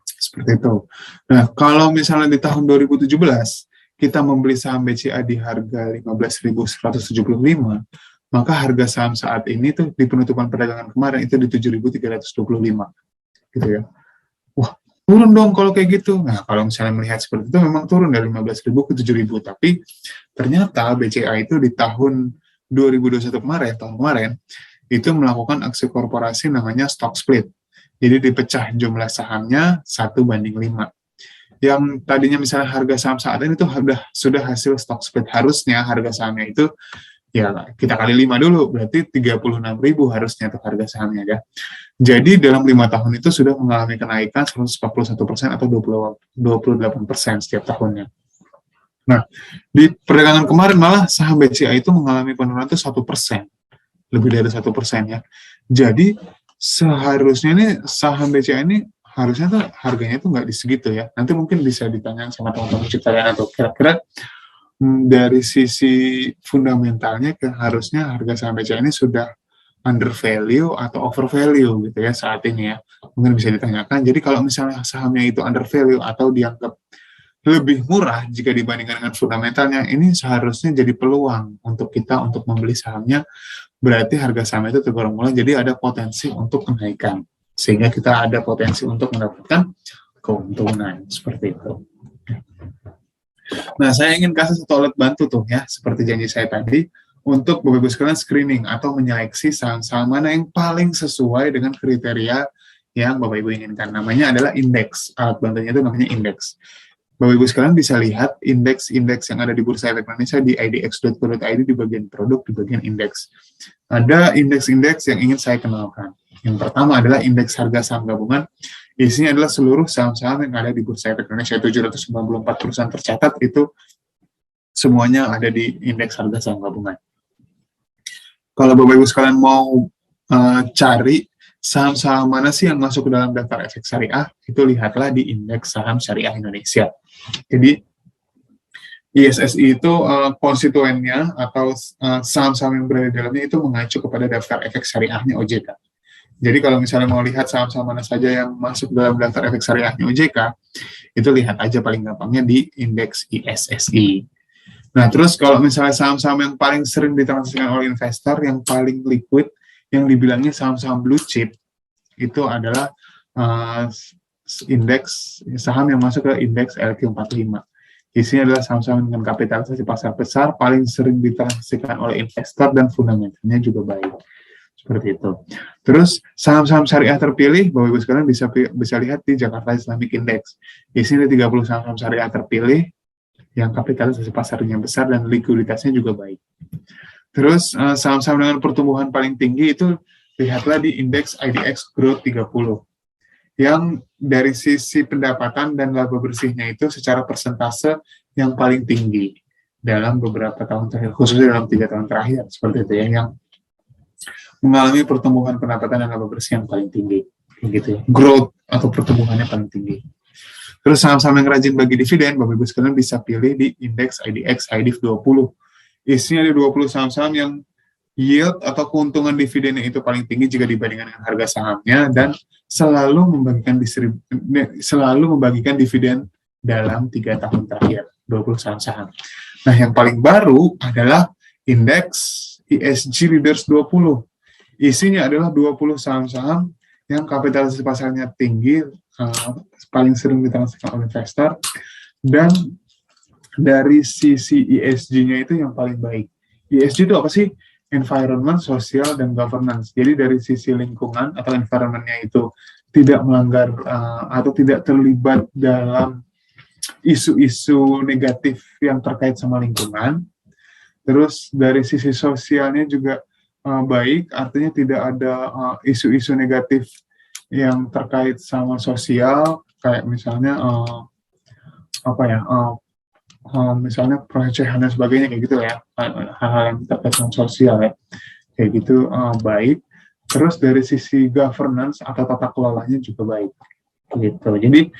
Seperti itu. Nah, kalau misalnya di tahun 2017, kita membeli saham BCA di harga 15.175, maka harga saham saat ini tuh di penutupan perdagangan kemarin itu di 7.325 gitu ya. Wah, turun dong kalau kayak gitu. Nah, kalau misalnya melihat seperti itu memang turun dari 15.000 ke 7.000, tapi ternyata BCA itu di tahun 2021 kemarin, tahun kemarin, itu melakukan aksi korporasi namanya stock split. Jadi dipecah jumlah sahamnya 1:5. Yang tadinya misalnya harga saham saat ini tuh sudah hasil stock split, harusnya harga sahamnya itu ya kita kali 5 dulu, berarti 36.000 harusnya tuh harga sahamnya ya. Jadi dalam 5 tahun itu sudah mengalami kenaikan 141% atau 28% setiap tahunnya. Nah, di perdagangan kemarin malah saham BCA itu mengalami penurunan itu 1%, lebih dari 1% ya. Jadi seharusnya nih saham BCA ini harusnya tuh harganya tuh nggak di segitu ya. Nanti mungkin bisa ditanya sama teman-teman ciptaan atau kira-kira dari sisi fundamentalnya harusnya harga saham BCA ini sudah under value atau over value gitu ya saat ini ya. Mungkin bisa ditanyakan. Jadi kalau misalnya sahamnya itu under value atau dianggap lebih murah jika dibandingkan dengan fundamentalnya, ini seharusnya jadi peluang untuk kita untuk membeli sahamnya. Berarti harga saham itu tergolong murah, jadi ada potensi untuk kenaikan. Sehingga kita ada potensi untuk mendapatkan keuntungan seperti itu. Nah, saya ingin kasih satu alat bantu tuh ya, seperti janji saya tadi, untuk Bapak Ibu sekalian screening atau menyeleksi saham-saham mana yang paling sesuai dengan kriteria yang Bapak Ibu inginkan. Namanya adalah indeks. Alat bantunya itu namanya indeks. Bapak Ibu sekalian bisa lihat indeks-indeks yang ada di Bursa Efek Indonesia di idx.co.id di bagian produk, di bagian indeks. Ada indeks-indeks yang ingin saya kenalkan. Yang pertama adalah indeks harga saham gabungan. Isinya adalah seluruh saham-saham yang ada di Bursa Efek Indonesia. 794 perusahaan tercatat itu semuanya ada di indeks harga saham gabungan. Kalau Bapak Ibu sekalian mau cari saham-saham mana sih yang masuk ke dalam daftar efek syariah, itu lihatlah di indeks saham syariah Indonesia. Jadi ISSI itu konstituennya atau saham-saham yang berada di dalamnya itu mengacu kepada daftar efek syariahnya OJK. Jadi kalau misalnya mau lihat saham-saham mana saja yang masuk dalam daftar efek syariahnya OJK, itu lihat aja paling gampangnya di indeks ISSI. Nah, terus kalau misalnya saham-saham yang paling sering ditransaksikan oleh investor, yang paling liquid, yang dibilangnya saham-saham blue chip, itu adalah indeks saham yang masuk ke indeks LQ45. Isinya adalah saham-saham dengan kapitalisasi pasar besar, paling sering ditransaksikan oleh investor, dan fundamentalnya juga baik. Seperti itu. Terus saham-saham syariah terpilih, Bapak Ibu sekalian bisa lihat di Jakarta Islamic Index. Isinya 30 saham-saham syariah terpilih yang kapitalisasi pasarnya besar dan likuiditasnya juga baik. Terus saham-saham dengan pertumbuhan paling tinggi itu lihatlah di indeks IDX Growth 30. Yang dari sisi pendapatan dan laba bersihnya itu secara persentase yang paling tinggi dalam beberapa tahun terakhir, khususnya dalam 3 tahun terakhir, seperti itu ya, yang mengalami pertumbuhan pendapatan dan laba bersih yang paling tinggi, gitu ya. Growth atau pertumbuhannya paling tinggi. Terus saham-saham yang rajin bagi dividen, Bapak Ibu sekalian bisa pilih di indeks IDX IDIF 20. Isinya ada 20 saham-saham yang yield atau keuntungan dividennya itu paling tinggi jika dibandingkan dengan harga sahamnya, dan selalu membagikan dividen dalam 3 tahun terakhir, 20 saham-saham. Nah, yang paling baru adalah indeks ESG Leaders 20. Isinya adalah 20 saham-saham yang kapitalisasi pasarnya tinggi, paling sering ditransaksikan oleh investor, dan dari sisi ESG-nya itu yang paling baik. ESG itu apa sih? Environment, Social, dan Governance. Jadi dari sisi lingkungan atau environment-nya itu tidak melanggar atau tidak terlibat dalam isu-isu negatif yang terkait sama lingkungan. Terus dari sisi sosialnya juga baik, artinya tidak ada isu-isu negatif yang terkait sama sosial, kayak misalnya misalnya pelecehan dan sebagainya kayak gitu ya, hal-hal yang terkait dengan sosial ya, kayak gitu baik. Terus dari sisi governance atau tata kelolanya juga baik gitu. Jadi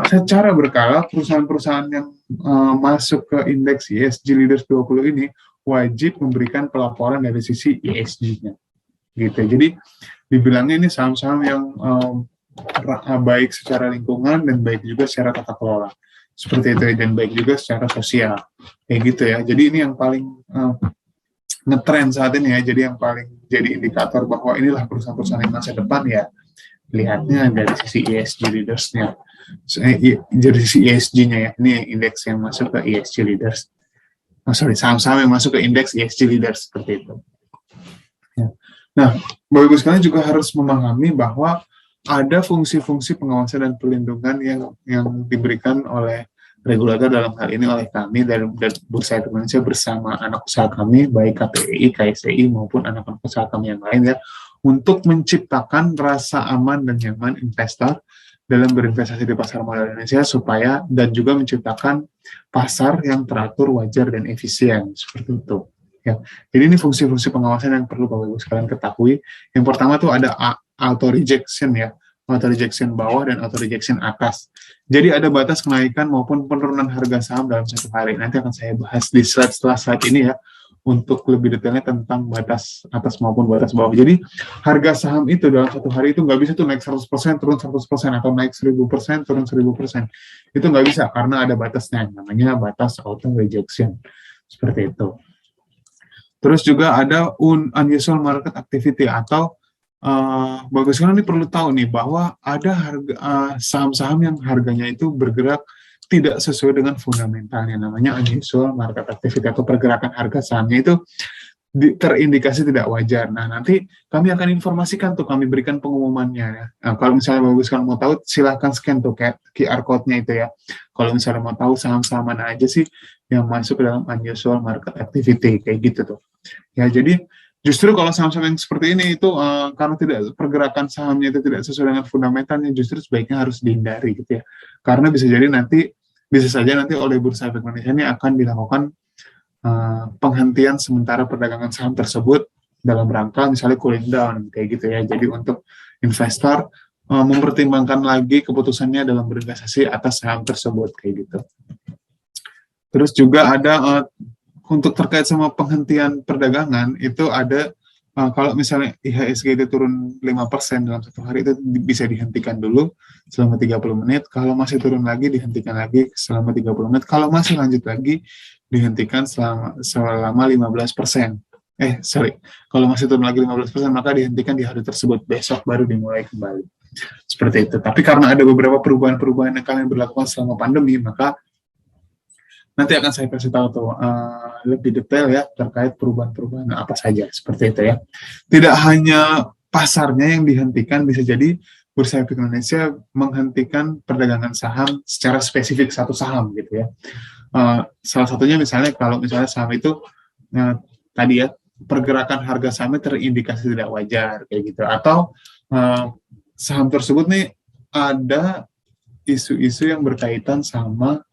secara berkala perusahaan-perusahaan yang masuk ke indeks ESG Leaders 20 ini wajib memberikan pelaporan dari sisi ESG-nya gitu. Jadi dibilangnya ini saham-saham yang baik secara lingkungan dan baik juga secara tata kelola seperti itu, dan baik juga secara sosial kayak gitu ya. Jadi ini yang paling ngetrend saat ini ya, jadi yang paling jadi indikator bahwa inilah perusahaan-perusahaan yang masa depan ya, lihatnya dari sisi ESG leaders-nya, dari sisi ESG-nya ya. Ini indeks yang masuk ke ESG leaders. Saham-saham yang masuk ke indeks ESG leaders seperti itu. Ya. Nah, Bapak Ibu sekalian juga harus memahami bahwa ada fungsi-fungsi pengawasan dan perlindungan yang diberikan oleh regulator, dalam hal ini oleh kami dari Bursa Efek Indonesia bersama anak usaha kami, baik KPI, KSI maupun anak-anak usaha kami yang lain ya, untuk menciptakan rasa aman dan nyaman investor dalam berinvestasi di pasar modal Indonesia, supaya dan juga menciptakan pasar yang teratur, wajar, dan efisien seperti itu. Ya. Jadi ini fungsi-fungsi pengawasan yang perlu Bapak Ibu sekalian ketahui. Yang pertama tuh ada auto rejection ya, auto rejection bawah dan auto rejection atas. Jadi ada batas kenaikan maupun penurunan harga saham dalam satu hari. Nanti akan saya bahas di slide setelah slide ini ya, untuk lebih detailnya tentang batas atas maupun batas bawah. Jadi harga saham itu dalam satu hari itu nggak bisa tuh naik 100%, turun 100%, atau naik 1000%, turun 1000%. Itu nggak bisa karena ada batasnya, namanya batas auto rejection. Seperti itu. Terus juga ada unusual market activity atau bagus sekali, ini perlu tahu nih bahwa ada harga saham-saham yang harganya itu bergerak tidak sesuai dengan fundamentalnya, namanya unusual market activity atau pergerakan harga sahamnya itu terindikasi tidak wajar. Nah, nanti kami akan informasikan tuh, kami berikan pengumumannya ya. Nah, kalau misalnya bagus sekali mau tahu, silahkan scan tuh kayak QR code-nya itu ya. Kalau misalnya mau tahu saham-saham mana aja sih yang masuk ke dalam unusual market activity kayak gitu tuh. Ya, jadi justru kalau saham-saham yang seperti ini itu karena pergerakan sahamnya itu tidak sesuai dengan fundamentalnya, justru sebaiknya harus dihindari gitu ya. Karena bisa saja nanti oleh Bursa Efek Indonesia ini akan dilakukan penghentian sementara perdagangan saham tersebut dalam rangka misalnya cooling down kayak gitu ya. Jadi untuk investor mempertimbangkan lagi keputusannya dalam berinvestasi atas saham tersebut kayak gitu. Terus juga ada untuk terkait sama penghentian perdagangan itu ada kalau misalnya IHSG itu turun 5% dalam satu hari, itu bisa dihentikan dulu selama 30 menit. Kalau masih turun lagi, dihentikan lagi selama 30 menit. Kalau masih lanjut lagi, dihentikan selama 15%. Kalau masih turun lagi 15%, maka dihentikan di hari tersebut. Besok baru dimulai kembali. Seperti itu. Tapi karena ada beberapa perubahan-perubahan yang kalian berlakukan selama pandemi, maka nanti akan saya kasih tahu tuh lebih detail ya terkait perubahan-perubahan apa saja seperti itu ya. Tidak hanya pasarnya yang dihentikan, bisa jadi Bursa Efek Indonesia menghentikan perdagangan saham secara spesifik satu saham gitu ya. Salah satunya misalnya kalau misalnya saham itu tadi ya pergerakan harga sahamnya terindikasi tidak wajar kayak gitu, atau saham tersebut nih ada isu-isu yang berkaitan sama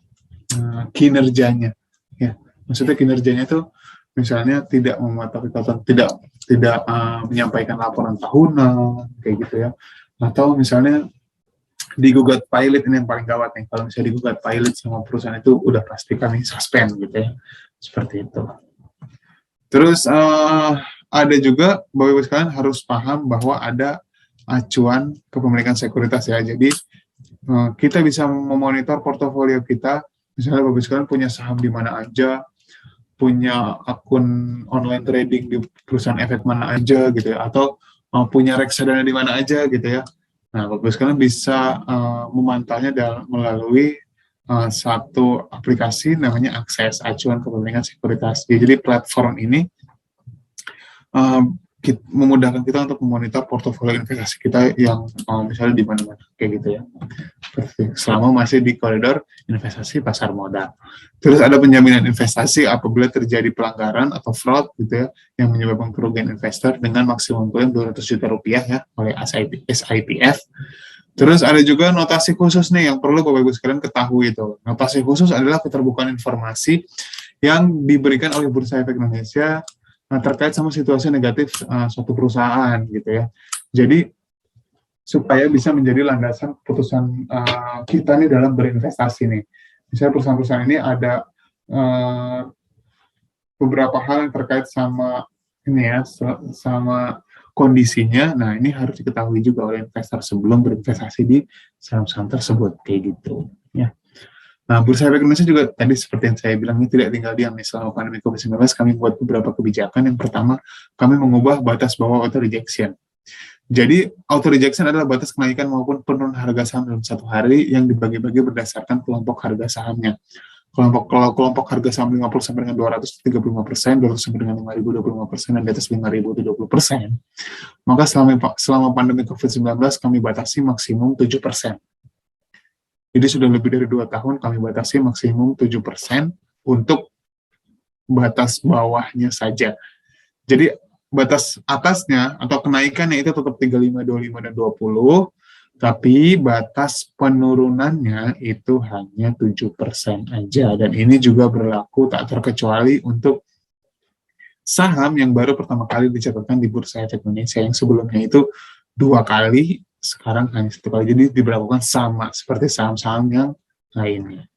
kinerjanya ya, maksudnya kinerjanya itu misalnya tidak mematuhi tidak menyampaikan laporan tahunan kayak gitu ya, atau misalnya digugat pilot. Ini yang paling gawat nih, kalau misalnya digugat pilot sama perusahaan itu udah pasti kami suspend gitu ya, seperti itu. Terus ada juga Bapak Ibu sekalian harus paham bahwa ada acuan kepemilikan sekuritas ya, jadi kita bisa memonitor portofolio kita. Misalnya Bapak sekalian punya saham di mana aja, punya akun online trading di perusahaan efek mana aja gitu ya, atau punya reksadana di mana aja gitu ya. Nah, Bapak sekalian bisa memantaunya melalui satu aplikasi namanya Akses, acuan kepemilikan sekuritas. Jadi platform ini memudahkan kita untuk memonitor portofolio investasi kita yang misalnya di mana-mana kayak gitu ya, selama masih di koridor investasi pasar modal. Terus ada penjaminan investasi apabila terjadi pelanggaran atau fraud gitu ya, yang menyebabkan kerugian investor dengan maksimum klaim 200 juta rupiah ya oleh SIPF. Terus ada juga notasi khusus nih yang perlu Bapak Ibu sekalian ketahui itu. Notasi khusus adalah keterbukaan informasi yang diberikan oleh Bursa Efek Indonesia terkait sama situasi negatif suatu perusahaan gitu ya. Jadi supaya bisa menjadi landasan keputusan kita nih dalam berinvestasi nih. Misalnya perusahaan-perusahaan ini ada beberapa hal yang terkait sama ini ya, sama kondisinya. Nah, ini harus diketahui juga oleh investor sebelum berinvestasi di saham-saham tersebut kayak gitu ya. Nah, Bursa Efek Indonesia juga tadi seperti yang saya bilang ini tidak tinggal diam nih selama pandemi COVID-19 kami buat beberapa kebijakan. Yang pertama, kami mengubah batas bawah auto rejection. Jadi, auto rejection adalah batas kenaikan maupun penurunan harga saham dalam satu hari yang dibagi-bagi berdasarkan kelompok harga sahamnya. Kalau kelompok harga saham 50 sampai dengan 235%, 200 sampai dengan 5.000 25%, dan di atas 5.000 itu 20%, maka selama pandemi COVID-19 kami batasi maksimum 7%. Jadi sudah lebih dari 2 tahun kami batasi maksimum 7% untuk batas bawahnya saja. Jadi batas atasnya atau kenaikannya itu tetap 35, 25, dan 20, tapi batas penurunannya itu hanya 7% aja. Dan ini juga berlaku tak terkecuali untuk saham yang baru pertama kali dicatatkan di Bursa Efek Indonesia, yang sebelumnya itu 2 kali, sekarang hanya 1 kali. Jadi diberlakukan sama seperti saham-saham yang lainnya.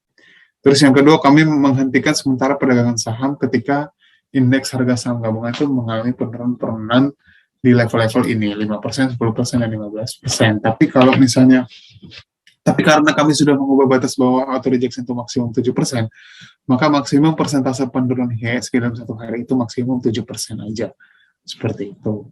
Terus yang kedua, kami menghentikan sementara perdagangan saham ketika indeks harga saham gabungan itu mengalami penurunan di level-level ini, 5%, 10%, dan 15%. Tapi karena kami sudah mengubah batas bawah auto rejection itu maksimum 7%, maka maksimum persentase penurunan IHSG dalam satu hari itu maksimum 7% aja. Seperti itu.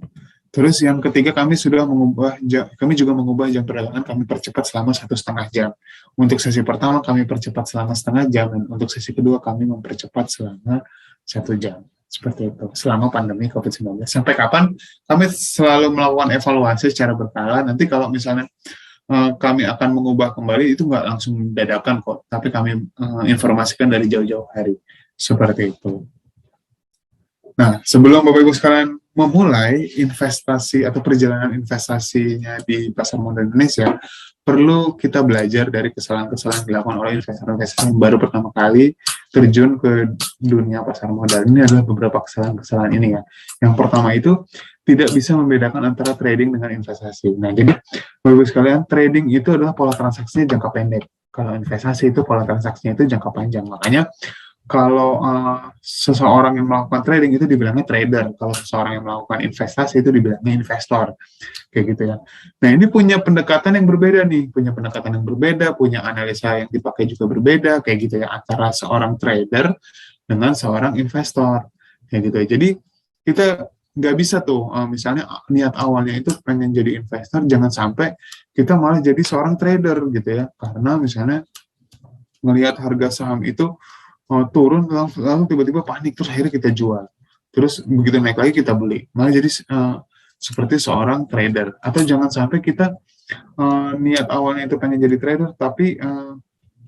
Terus yang ketiga, kami juga mengubah jam perdagangan, kami percepat selama 1,5 jam. Untuk sesi pertama kami percepat selama 1,5 jam, dan untuk sesi kedua kami mempercepat selama 1 jam. Seperti itu, selama pandemi COVID-19. Sampai kapan? Kami selalu melakukan evaluasi secara berkala. Nanti kalau misalnya kami akan mengubah kembali, itu nggak langsung dadakan kok, tapi kami informasikan dari jauh-jauh hari. Seperti itu. Nah, sebelum Bapak Ibu sekalian memulai investasi atau perjalanan investasinya di pasar modal Indonesia, perlu kita belajar dari kesalahan-kesalahan yang dilakukan oleh investor-investor yang baru pertama kali terjun ke dunia pasar modal. Ini adalah beberapa kesalahan-kesalahan ini ya. Yang pertama itu tidak bisa membedakan antara trading dengan investasi. Nah, jadi Bapak Ibu sekalian, trading itu adalah pola transaksinya jangka pendek. Kalau investasi itu pola transaksinya itu jangka panjang. Makanya kalau seseorang yang melakukan trading itu dibilangnya trader, kalau seseorang yang melakukan investasi itu dibilangnya investor, kayak gitu ya. Nah, ini punya pendekatan yang berbeda nih, punya analisa yang dipakai juga berbeda, kayak gitu ya, antara seorang trader dengan seorang investor, kayak gitu ya. Jadi kita nggak bisa tuh, misalnya niat awalnya itu pengen jadi investor, jangan sampai kita malah jadi seorang trader gitu ya, karena misalnya melihat harga saham itu turun lalu tiba-tiba panik, terus akhirnya kita jual, terus begitu naik lagi kita beli, malah jadi seperti seorang trader. Atau jangan sampai kita niat awalnya itu pengen jadi trader, tapi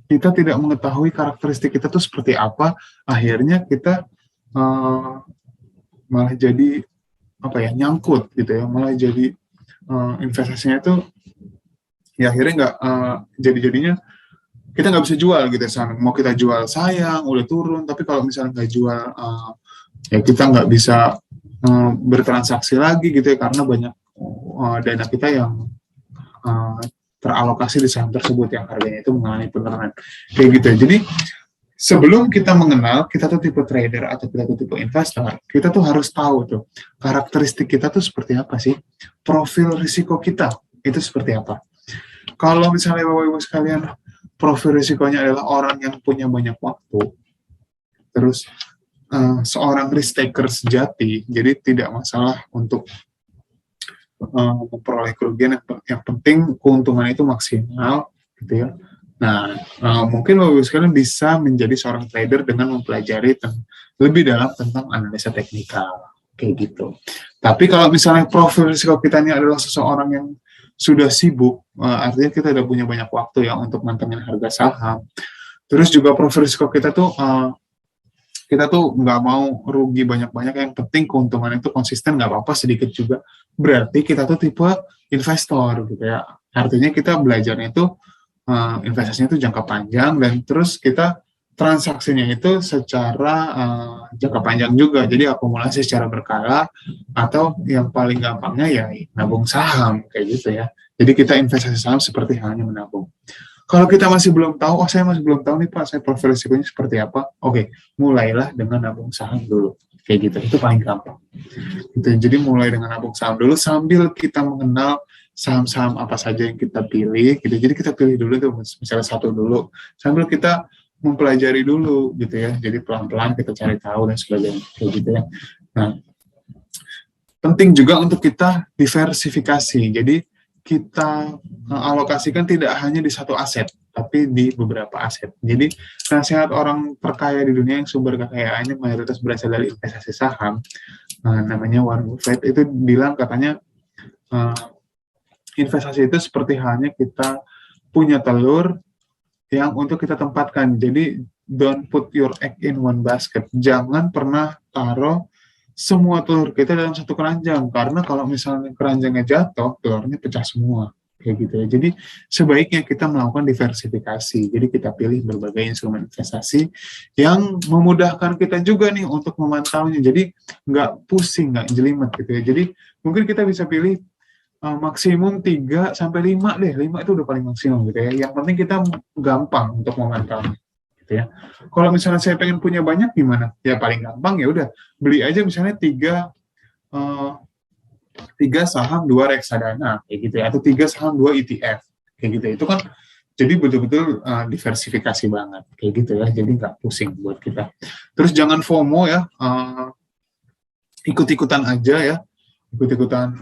kita tidak mengetahui karakteristik kita tuh seperti apa, akhirnya kita malah jadi nyangkut gitu ya, malah jadi investasinya itu ya akhirnya nggak jadinya kita nggak bisa jual gitu ya. Mau kita jual sayang udah turun, tapi kalau misalnya nggak jual ya kita nggak bisa bertransaksi lagi gitu ya, karena banyak dana kita yang teralokasi di saham tersebut yang harganya itu mengalami penurunan kayak gitu ya. Jadi sebelum kita mengenal kita tuh tipe trader atau kita tuh tipe investor, kita tuh harus tahu tuh karakteristik kita tuh seperti apa sih, profil risiko kita itu seperti apa. Kalau misalnya Bapak Ibu sekalian profil risikonya adalah orang yang punya banyak waktu, terus seorang risk taker sejati, jadi tidak masalah untuk memperoleh kerugian, yang penting keuntungan itu maksimal, gitu ya. Nah, mungkin Bapak Ibu sekalian bisa menjadi seorang trader dengan mempelajari lebih dalam tentang analisa teknikal, kayak gitu. Tapi kalau misalnya profil risiko kita ini adalah seseorang yang sudah sibuk, artinya kita udah punya banyak waktu ya untuk mantengin harga saham. Terus juga profil risiko kita tuh nggak mau rugi banyak-banyak, yang penting keuntungan itu konsisten, nggak apa-apa sedikit juga, berarti kita tuh tipe investor gitu ya. Artinya kita belajarnya itu investasinya itu jangka panjang, dan terus kita transaksinya itu secara jangka panjang juga, jadi akumulasi secara berkala, atau yang paling gampangnya ya nabung saham kayak gitu ya. Jadi kita investasi saham seperti halnya menabung. Kalau kita masih belum tahu, saya masih belum tahu nih Pak, saya profil risikonya seperti apa, oke, mulailah dengan nabung saham dulu kayak gitu, itu paling gampang gitu. Jadi mulai dengan nabung saham dulu sambil kita mengenal saham-saham apa saja yang kita pilih gitu. Jadi kita pilih dulu tuh misalnya satu dulu sambil kita mempelajari dulu gitu ya. Jadi pelan-pelan kita cari tahu dan sebagainya kayak gitu ya. Nah, penting juga untuk kita diversifikasi. Jadi kita alokasikan tidak hanya di satu aset, tapi di beberapa aset. Jadi nasihat orang terkaya di dunia yang sumber kekayaannya mayoritas berasal dari investasi saham, namanya Warren Buffett, itu bilang katanya investasi itu seperti halnya kita punya telur yang untuk kita tempatkan. Jadi don't put your egg in one basket. Jangan pernah taruh semua telur kita dalam satu keranjang, karena kalau misalnya keranjangnya jatuh, telurnya pecah semua kayak gitu ya. Jadi sebaiknya kita melakukan diversifikasi. Jadi kita pilih berbagai instrumen investasi yang memudahkan kita juga nih untuk memantaunya. Jadi nggak pusing, nggak jelimet gitu ya. Jadi mungkin kita bisa pilih maksimum 3 sampai 5 deh. 5 itu udah paling maksimum gitu ya. Yang penting kita gampang untuk memantaunya. Ya. Kalau misalnya saya pengen punya banyak gimana? Ya paling gampang ya udah beli aja misalnya 3 saham 2 reksadana kayak gitu ya, atau 3 saham 2 ETF kayak gitu. Itu kan jadi betul-betul diversifikasi banget kayak gitu ya. Jadi nggak pusing buat kita. Terus jangan FOMO ya, ikut-ikutan aja ya, ikut-ikutan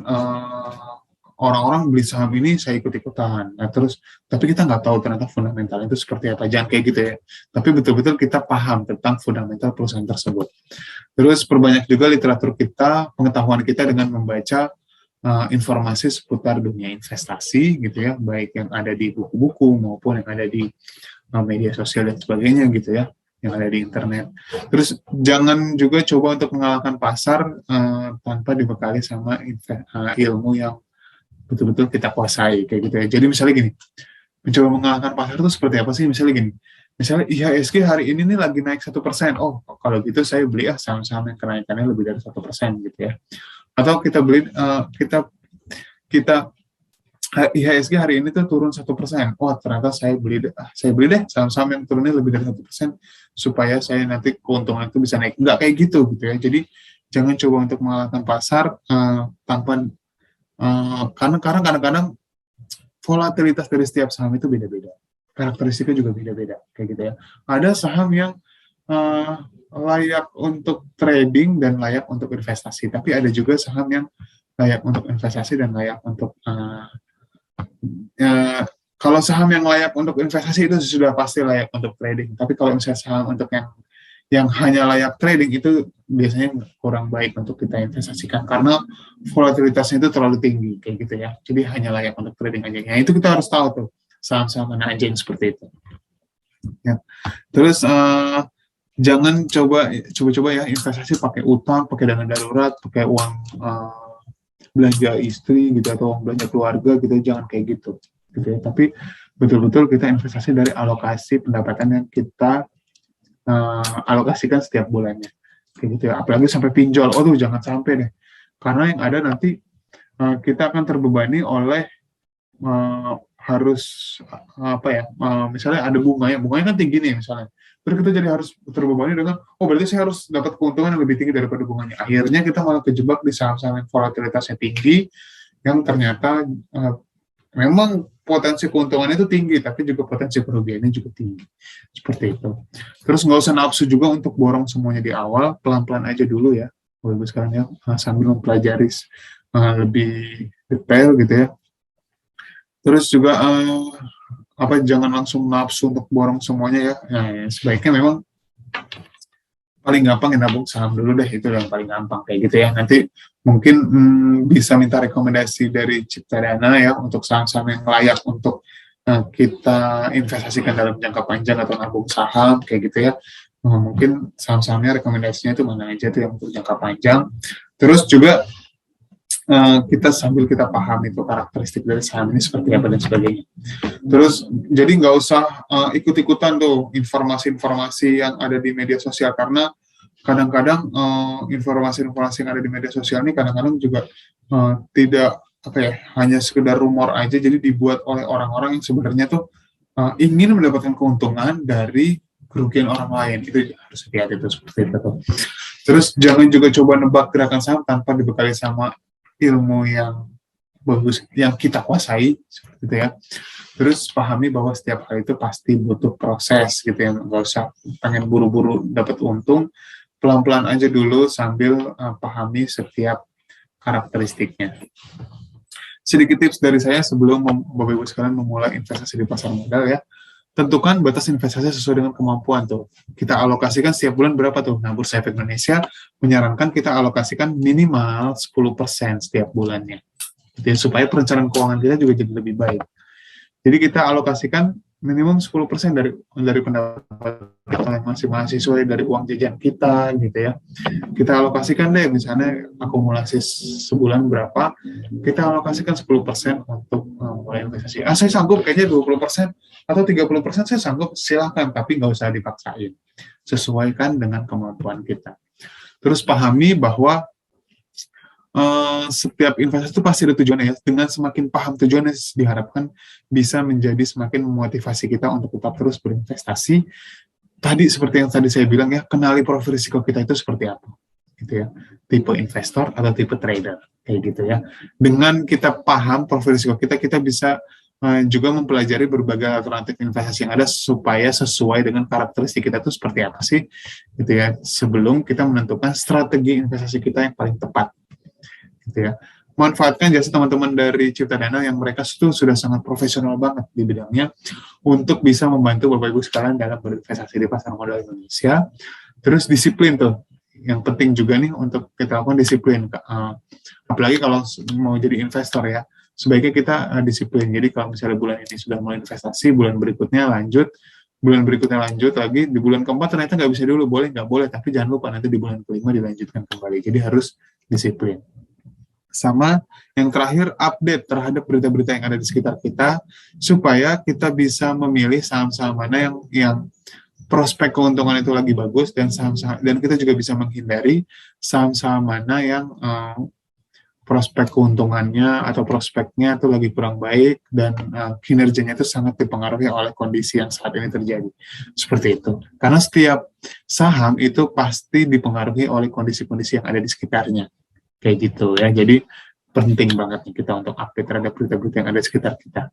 orang-orang beli saham ini saya ikut-ikutan. Nah, terus tapi kita nggak tahu ternyata fundamental itu seperti apa. Jangan kayak gitu ya. Tapi betul-betul kita paham tentang fundamental perusahaan tersebut. Terus perbanyak juga literatur kita, pengetahuan kita dengan membaca informasi seputar dunia investasi gitu ya, baik yang ada di buku-buku maupun yang ada di media sosial dan sebagainya gitu ya, yang ada di internet. Terus jangan juga coba untuk mengalahkan pasar tanpa dibekali sama ilmu yang betul-betul kita kuasai kayak gitu ya. Jadi misalnya gini, mencoba mengalahkan pasar itu seperti apa sih? Misalnya gini, misalnya IHSG hari ini nih lagi naik 1%. Oh, kalau gitu saya beli saham-saham yang kenaikannya lebih dari 1% gitu ya. Atau kita beli IHSG hari ini tuh turun 1%. Oh, ternyata saya beli deh saham-saham yang turunnya lebih dari 1% supaya saya nanti keuntungan itu bisa naik. Enggak kayak gitu ya. Jadi jangan coba untuk mengalahkan pasar tanpa karena kadang-kadang volatilitas dari setiap saham itu beda-beda, karakteristiknya juga beda-beda kayak gitu ya. Ada saham yang layak untuk trading dan layak untuk investasi, tapi ada juga saham yang layak untuk investasi dan layak untuk kalau saham yang layak untuk investasi itu sudah pasti layak untuk trading, tapi kalau misalnya saham untuk yang hanya layak trading itu biasanya kurang baik untuk kita investasikan karena volatilitasnya itu terlalu tinggi kayak gitu ya. Jadi hanya layak untuk trading aja. Itu kita harus tahu tuh saham-saham mana aja yang seperti itu. Ya. Terus jangan coba ya investasi pakai utang, pakai dana darurat, pakai uang belanja istri gitu atau uang belanja keluarga gitu, jangan kayak gitu ya. Tapi betul-betul kita investasi dari alokasi pendapatan yang kita alokasikan setiap bulannya kayak gitu ya. Apalagi sampai pinjol, tuh jangan sampai deh, karena yang ada nanti kita akan terbebani oleh harus misalnya ada bunganya kan tinggi nih misalnya, terus kita jadi harus terbebani dengan berarti saya harus dapat keuntungan yang lebih tinggi daripada bunganya. Akhirnya kita malah kejebak di saham-saham yang volatilitasnya tinggi yang ternyata memang potensi keuntungannya itu tinggi, tapi juga potensi kerugiannya juga tinggi. Seperti itu. Terus nggak usah nafsu juga untuk borong semuanya di awal, pelan-pelan aja dulu ya. Bapak sekarang ya, sambil mempelajari lebih detail gitu ya. Terus juga jangan langsung nafsu untuk borong semuanya ya. Nah, sebaiknya memang paling gampang nabung saham dulu deh, itu yang paling gampang kayak gitu ya. Nanti mungkin bisa minta rekomendasi dari Ciptadana ya untuk saham-saham yang layak untuk kita investasikan dalam jangka panjang atau nabung saham kayak gitu ya. Mungkin saham-sahamnya rekomendasinya itu mana aja tuh yang untuk jangka panjang. Terus juga kita sambil kita paham itu karakteristik dari saham ini seperti apa dan sebagainya. Terus jadi nggak usah ikut-ikutan tuh informasi-informasi yang ada di media sosial, karena kadang-kadang informasi-informasi yang ada di media sosial ini kadang-kadang juga tidak apa ya, hanya sekedar rumor aja, jadi dibuat oleh orang-orang yang sebenarnya tuh ingin mendapatkan keuntungan dari kerugian orang lain. Itu harus hati-hati tuh, seperti itu tuh. Terus jangan juga coba nebak gerakan saham tanpa dibekali sama ilmu yang bagus yang kita kuasai, seperti itu ya. Terus pahami bahwa setiap hal itu pasti butuh proses gitu ya, nggak usah pengen buru-buru dapat untung, pelan-pelan aja dulu sambil pahami setiap karakteristiknya. Sedikit tips dari saya sebelum Bapak Ibu sekalian memulai investasi di pasar modal ya. Tentukan batas investasi sesuai dengan kemampuan tuh. Kita alokasikan setiap bulan berapa tuh? Nah, Bursa Efek Indonesia menyarankan kita alokasikan minimal 10% setiap bulannya. Jadi, supaya perencanaan keuangan kita juga jadi lebih baik. Jadi kita alokasikan minimum 10% dari pendapatan kita yang masih mahasiswa, dari uang jajan kita gitu ya. Kita alokasikan deh, misalnya akumulasi sebulan berapa, kita alokasikan 10% untuk mulai investasi. Saya sanggup kayaknya 20% atau 30% saya sanggup, silahkan, tapi nggak usah dipaksain. Sesuaikan dengan kemampuan kita. Terus pahami bahwa setiap investasi itu pasti ada tujuannya ya. Dengan semakin paham tujuannya, diharapkan bisa menjadi semakin memotivasi kita untuk tetap terus berinvestasi. Tadi seperti yang tadi saya bilang ya, kenali profil risiko kita itu seperti apa, gitu ya. Tipe investor atau tipe trader, kayak gitu ya. Dengan kita paham profil risiko kita, kita bisa juga mempelajari berbagai alternatif investasi yang ada supaya sesuai dengan karakteristik kita itu seperti apa sih, gitu ya. Sebelum kita menentukan strategi investasi kita yang paling tepat. Gitu ya. Manfaatkan jasa teman-teman dari Cipta Dana yang mereka itu sudah sangat profesional banget di bidangnya untuk bisa membantu Bapak Ibu sekalian dalam berinvestasi di pasar modal Indonesia. Terus disiplin tuh, yang penting juga nih untuk kita lakukan disiplin. Apalagi kalau mau jadi investor ya, sebaiknya kita disiplin. Jadi kalau misalnya bulan ini sudah mulai investasi, bulan berikutnya lanjut lagi, di bulan keempat ternyata nggak bisa dulu, nggak boleh, tapi jangan lupa nanti di bulan kelima dilanjutkan kembali. Jadi harus disiplin. Sama yang terakhir, update terhadap berita-berita yang ada di sekitar kita supaya kita bisa memilih saham-saham mana yang prospek keuntungan itu lagi bagus, dan kita juga bisa menghindari saham-saham mana yang prospek keuntungannya atau prospeknya itu lagi kurang baik dan kinerjanya itu sangat dipengaruhi oleh kondisi yang saat ini terjadi. Seperti itu. Karena setiap saham itu pasti dipengaruhi oleh kondisi-kondisi yang ada di sekitarnya. Kayak gitu ya, jadi penting banget nih kita untuk update terhadap berita-berita yang ada di sekitar kita.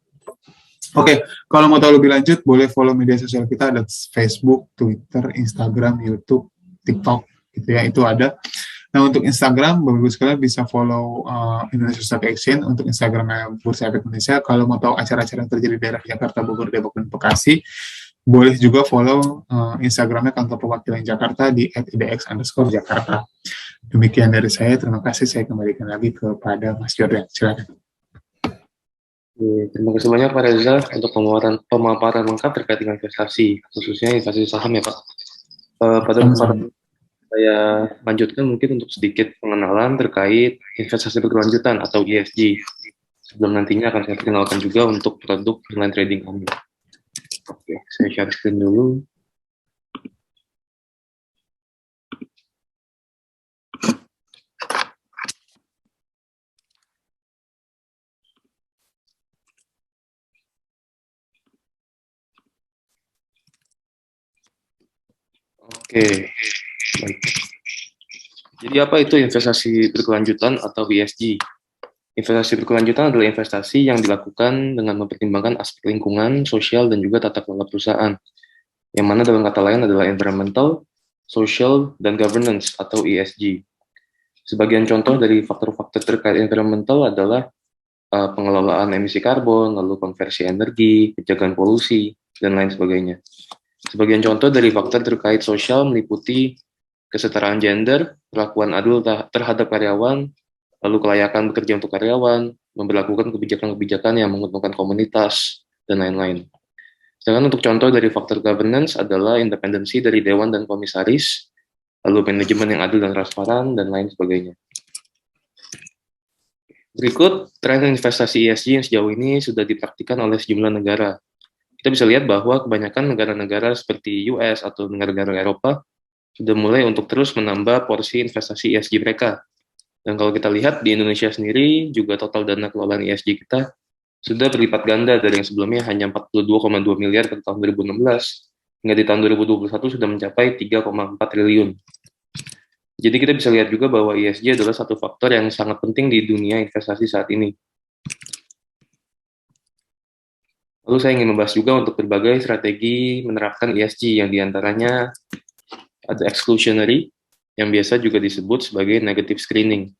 Oke, kalau mau tahu lebih lanjut, boleh follow media sosial kita, ada Facebook, Twitter, Instagram, YouTube, TikTok, gitu ya, itu ada. Nah, untuk Instagram, Bapak Ibu sekalian bisa follow Indonesia Stock Exchange, untuk Instagramnya Bursa Efek Indonesia. Kalau mau tahu acara-acara yang terjadi di daerah Jakarta, Bogor, Depok, dan Bekasi, boleh juga follow Instagramnya Kantor Perwakilan Jakarta di @idx_Jakarta. Demikian dari saya, terima kasih. Saya kembalikan lagi kepada Mas Jordan. Silakan. Terima kasih banyak Pak Reza untuk pemaparan lengkap terkait dengan investasi, khususnya investasi saham ya Pak. Pada kesempatan saya lanjutkan mungkin untuk sedikit pengenalan terkait investasi berkelanjutan atau ESG. Sebelum nantinya akan saya perkenalkan juga untuk produk online trading kami. Oke, saya share screen dulu. Oke, baik. Jadi apa itu investasi berkelanjutan atau ESG? Investasi berkelanjutan adalah investasi yang dilakukan dengan mempertimbangkan aspek lingkungan, sosial, dan juga tata kelola perusahaan. Yang mana dalam kata lain adalah environmental, social, dan governance atau ESG. Sebagian contoh dari faktor-faktor terkait environmental adalah pengelolaan emisi karbon, lalu konversi energi, pencegahan polusi, dan lain sebagainya. Sebagian contoh dari faktor terkait sosial meliputi kesetaraan gender, perlakuan adil terhadap karyawan, lalu kelayakan bekerja untuk karyawan, memberlakukan kebijakan-kebijakan yang menguntungkan komunitas, dan lain-lain. Sedangkan untuk contoh dari faktor governance adalah independensi dari dewan dan komisaris, lalu manajemen yang adil dan transparan, dan lain sebagainya. Berikut tren investasi ESG yang sejauh ini sudah dipraktikkan oleh sejumlah negara. Kita bisa lihat bahwa kebanyakan negara-negara seperti US atau negara-negara Eropa sudah mulai untuk terus menambah porsi investasi ESG mereka. Dan kalau kita lihat di Indonesia sendiri, juga total dana kelolaan ESG kita sudah berlipat ganda dari yang sebelumnya hanya 42,2 miliar pada tahun 2016, hingga di tahun 2021 sudah mencapai 3,4 triliun. Jadi kita bisa lihat juga bahwa ESG adalah satu faktor yang sangat penting di dunia investasi saat ini. Lalu saya ingin membahas juga untuk berbagai strategi menerapkan ESG yang diantaranya ada exclusionary, yang biasa juga disebut sebagai negative screening,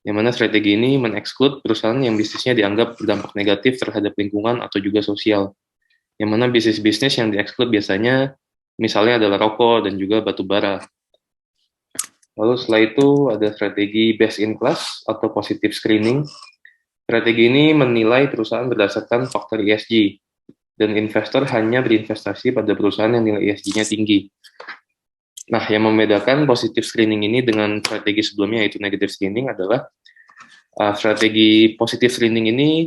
yang mana strategi ini mengeksklud perusahaan yang bisnisnya dianggap berdampak negatif terhadap lingkungan atau juga sosial, yang mana bisnis-bisnis yang dieksklud biasanya misalnya adalah rokok dan juga batu bara. Lalu setelah itu ada strategi best in class atau positive screening. Strategi ini menilai perusahaan berdasarkan faktor ESG, dan investor hanya berinvestasi pada perusahaan yang nilai ESG-nya tinggi. Nah, yang membedakan positive screening ini dengan strategi sebelumnya yaitu negative screening adalah strategi positive screening ini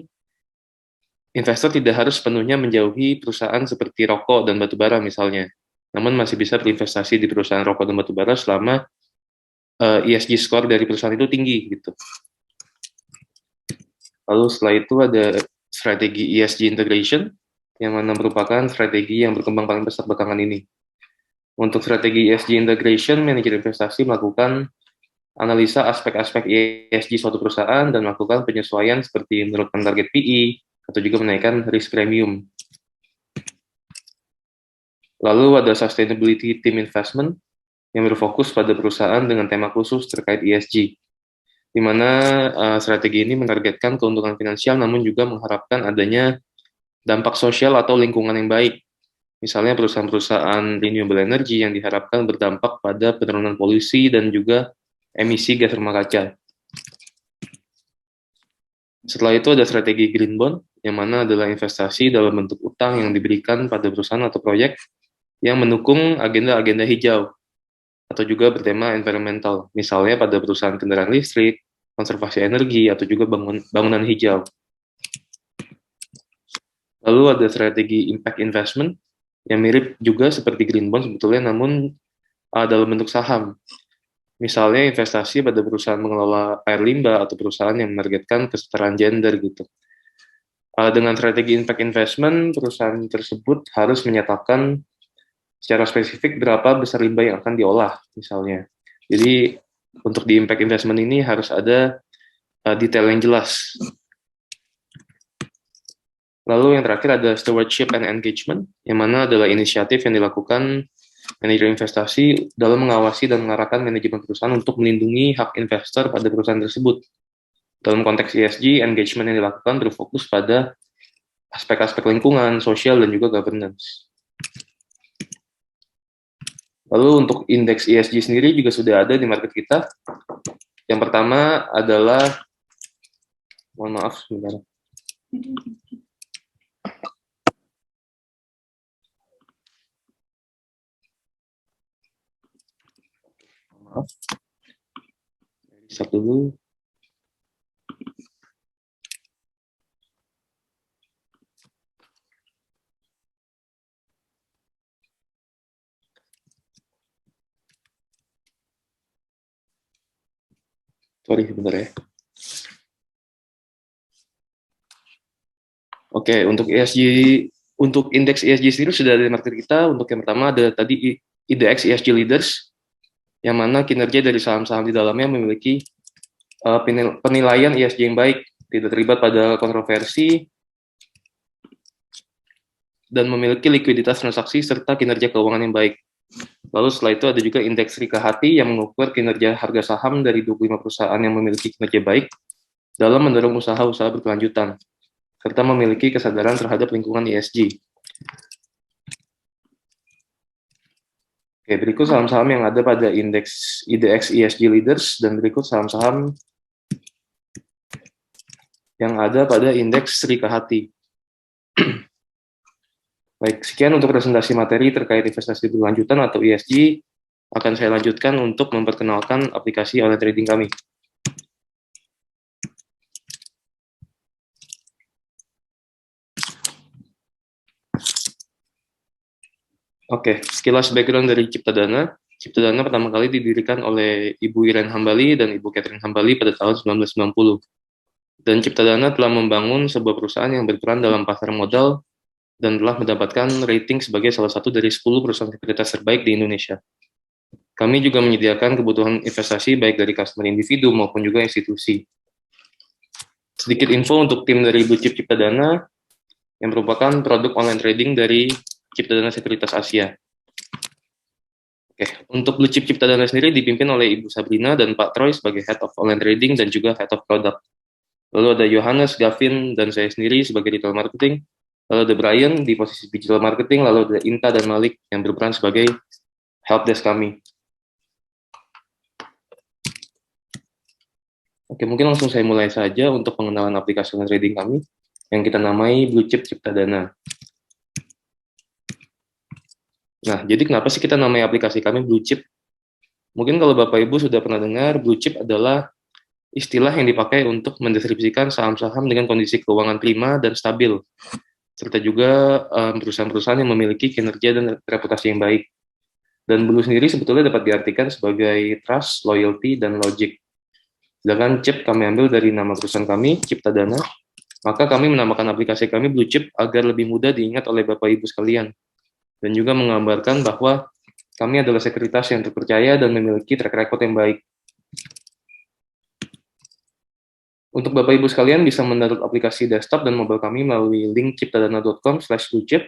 investor tidak harus sepenuhnya menjauhi perusahaan seperti rokok dan batubara misalnya, namun masih bisa berinvestasi di perusahaan rokok dan batubara selama ESG score dari perusahaan itu tinggi gitu. Lalu setelah itu ada strategi ESG integration, yang mana merupakan strategi yang berkembang paling besar belakangan ini. Untuk strategi ESG integration, manajer investasi melakukan analisa aspek-aspek ESG suatu perusahaan dan melakukan penyesuaian seperti menurunkan target PE atau juga menaikkan risk premium. Lalu ada sustainability team investment yang berfokus pada perusahaan dengan tema khusus terkait ESG, di mana strategi ini menargetkan keuntungan finansial namun juga mengharapkan adanya dampak sosial atau lingkungan yang baik. Misalnya perusahaan-perusahaan renewable energy yang diharapkan berdampak pada penurunan polusi dan juga emisi gas rumah kaca. Setelah itu ada strategi green bond, yang mana adalah investasi dalam bentuk utang yang diberikan pada perusahaan atau proyek yang mendukung agenda-agenda hijau atau juga bertema environmental, misalnya pada perusahaan kendaraan listrik, konservasi energi, atau juga bangunan hijau. Lalu ada strategi impact investment, yang mirip juga seperti green bond sebetulnya, namun dalam bentuk saham. Misalnya investasi pada perusahaan mengelola air limbah atau perusahaan yang menargetkan kesetaraan gender gitu. Dengan strategi impact investment, perusahaan tersebut harus menyatakan secara spesifik berapa besar limbah yang akan diolah misalnya. Jadi untuk di impact investment ini harus ada detail yang jelas. Lalu yang terakhir ada stewardship and engagement, yang mana adalah inisiatif yang dilakukan manajer investasi dalam mengawasi dan mengarahkan manajemen perusahaan untuk melindungi hak investor pada perusahaan tersebut. Dalam konteks ESG, engagement yang dilakukan berfokus pada aspek-aspek lingkungan, sosial, dan juga governance. Lalu untuk indeks ESG sendiri juga sudah ada di market kita. Yang pertama adalah, mohon maaf sebentar. Maaf. Reset dulu. Sorry sebentar ya. Oke, untuk ESG, untuk indeks ESG sendiri sudah ada di market kita. Untuk yang pertama ada tadi IDX ESG Leaders, yang mana kinerja dari saham-saham di dalamnya memiliki penilaian ESG yang baik, tidak terlibat pada kontroversi, dan memiliki likuiditas transaksi serta kinerja keuangan yang baik. Lalu setelah itu ada juga indeks Rika Hati yang mengukur kinerja harga saham dari 25 perusahaan yang memiliki kinerja baik dalam mendorong usaha-usaha berkelanjutan, serta memiliki kesadaran terhadap lingkungan ESG. Oke, berikut saham-saham yang ada pada indeks IDX ESG Leaders, dan berikut saham-saham yang ada pada indeks Rika Hati. Baik, sekian untuk presentasi materi terkait investasi berkelanjutan atau ESG. Akan saya lanjutkan untuk memperkenalkan aplikasi online trading kami. Oke, sekilas background dari Ciptadana. Ciptadana pertama kali didirikan oleh Ibu Iren Hambali dan Ibu Catherine Hambali pada tahun 1990. Dan Ciptadana telah membangun sebuah perusahaan yang berperan dalam pasar modal dan telah mendapatkan rating sebagai salah satu dari 10 perusahaan sekuritas terbaik di Indonesia. Kami juga menyediakan kebutuhan investasi baik dari customer individu maupun juga institusi. Sedikit info untuk tim dari Blue Chip Ciptadana yang merupakan produk online trading dari Ciptadana Sekuritas Asia. Oke, untuk Blue Chip Ciptadana sendiri dipimpin oleh Ibu Sabrina dan Pak Troy sebagai Head of Online Trading dan juga Head of Product. Lalu ada Johannes, Gavin, dan saya sendiri sebagai Retail Marketing. Lalu ada Brian di posisi Digital Marketing, lalu ada Inta dan Malik yang berperan sebagai Help Desk kami. Oke, mungkin langsung saya mulai saja untuk pengenalan aplikasi online trading kami yang kita namai Blue Chip Ciptadana. Nah, jadi kenapa sih kita namai aplikasi kami Blue Chip? Mungkin kalau Bapak Ibu sudah pernah dengar, Blue Chip adalah istilah yang dipakai untuk mendeskripsikan saham-saham dengan kondisi keuangan prima dan stabil, serta juga perusahaan-perusahaan yang memiliki kinerja dan reputasi yang baik. Dan Blue sendiri sebetulnya dapat diartikan sebagai trust, loyalty, dan logic. Sedangkan chip kami ambil dari nama perusahaan kami, Ciptadana, maka kami menamakan aplikasi kami Blue Chip agar lebih mudah diingat oleh Bapak Ibu sekalian. Dan juga menggambarkan bahwa kami adalah sekuritas yang terpercaya dan memiliki track record yang baik. Untuk Bapak Ibu sekalian bisa mendownload aplikasi desktop dan mobile kami melalui link ciptadana.com/bluechip.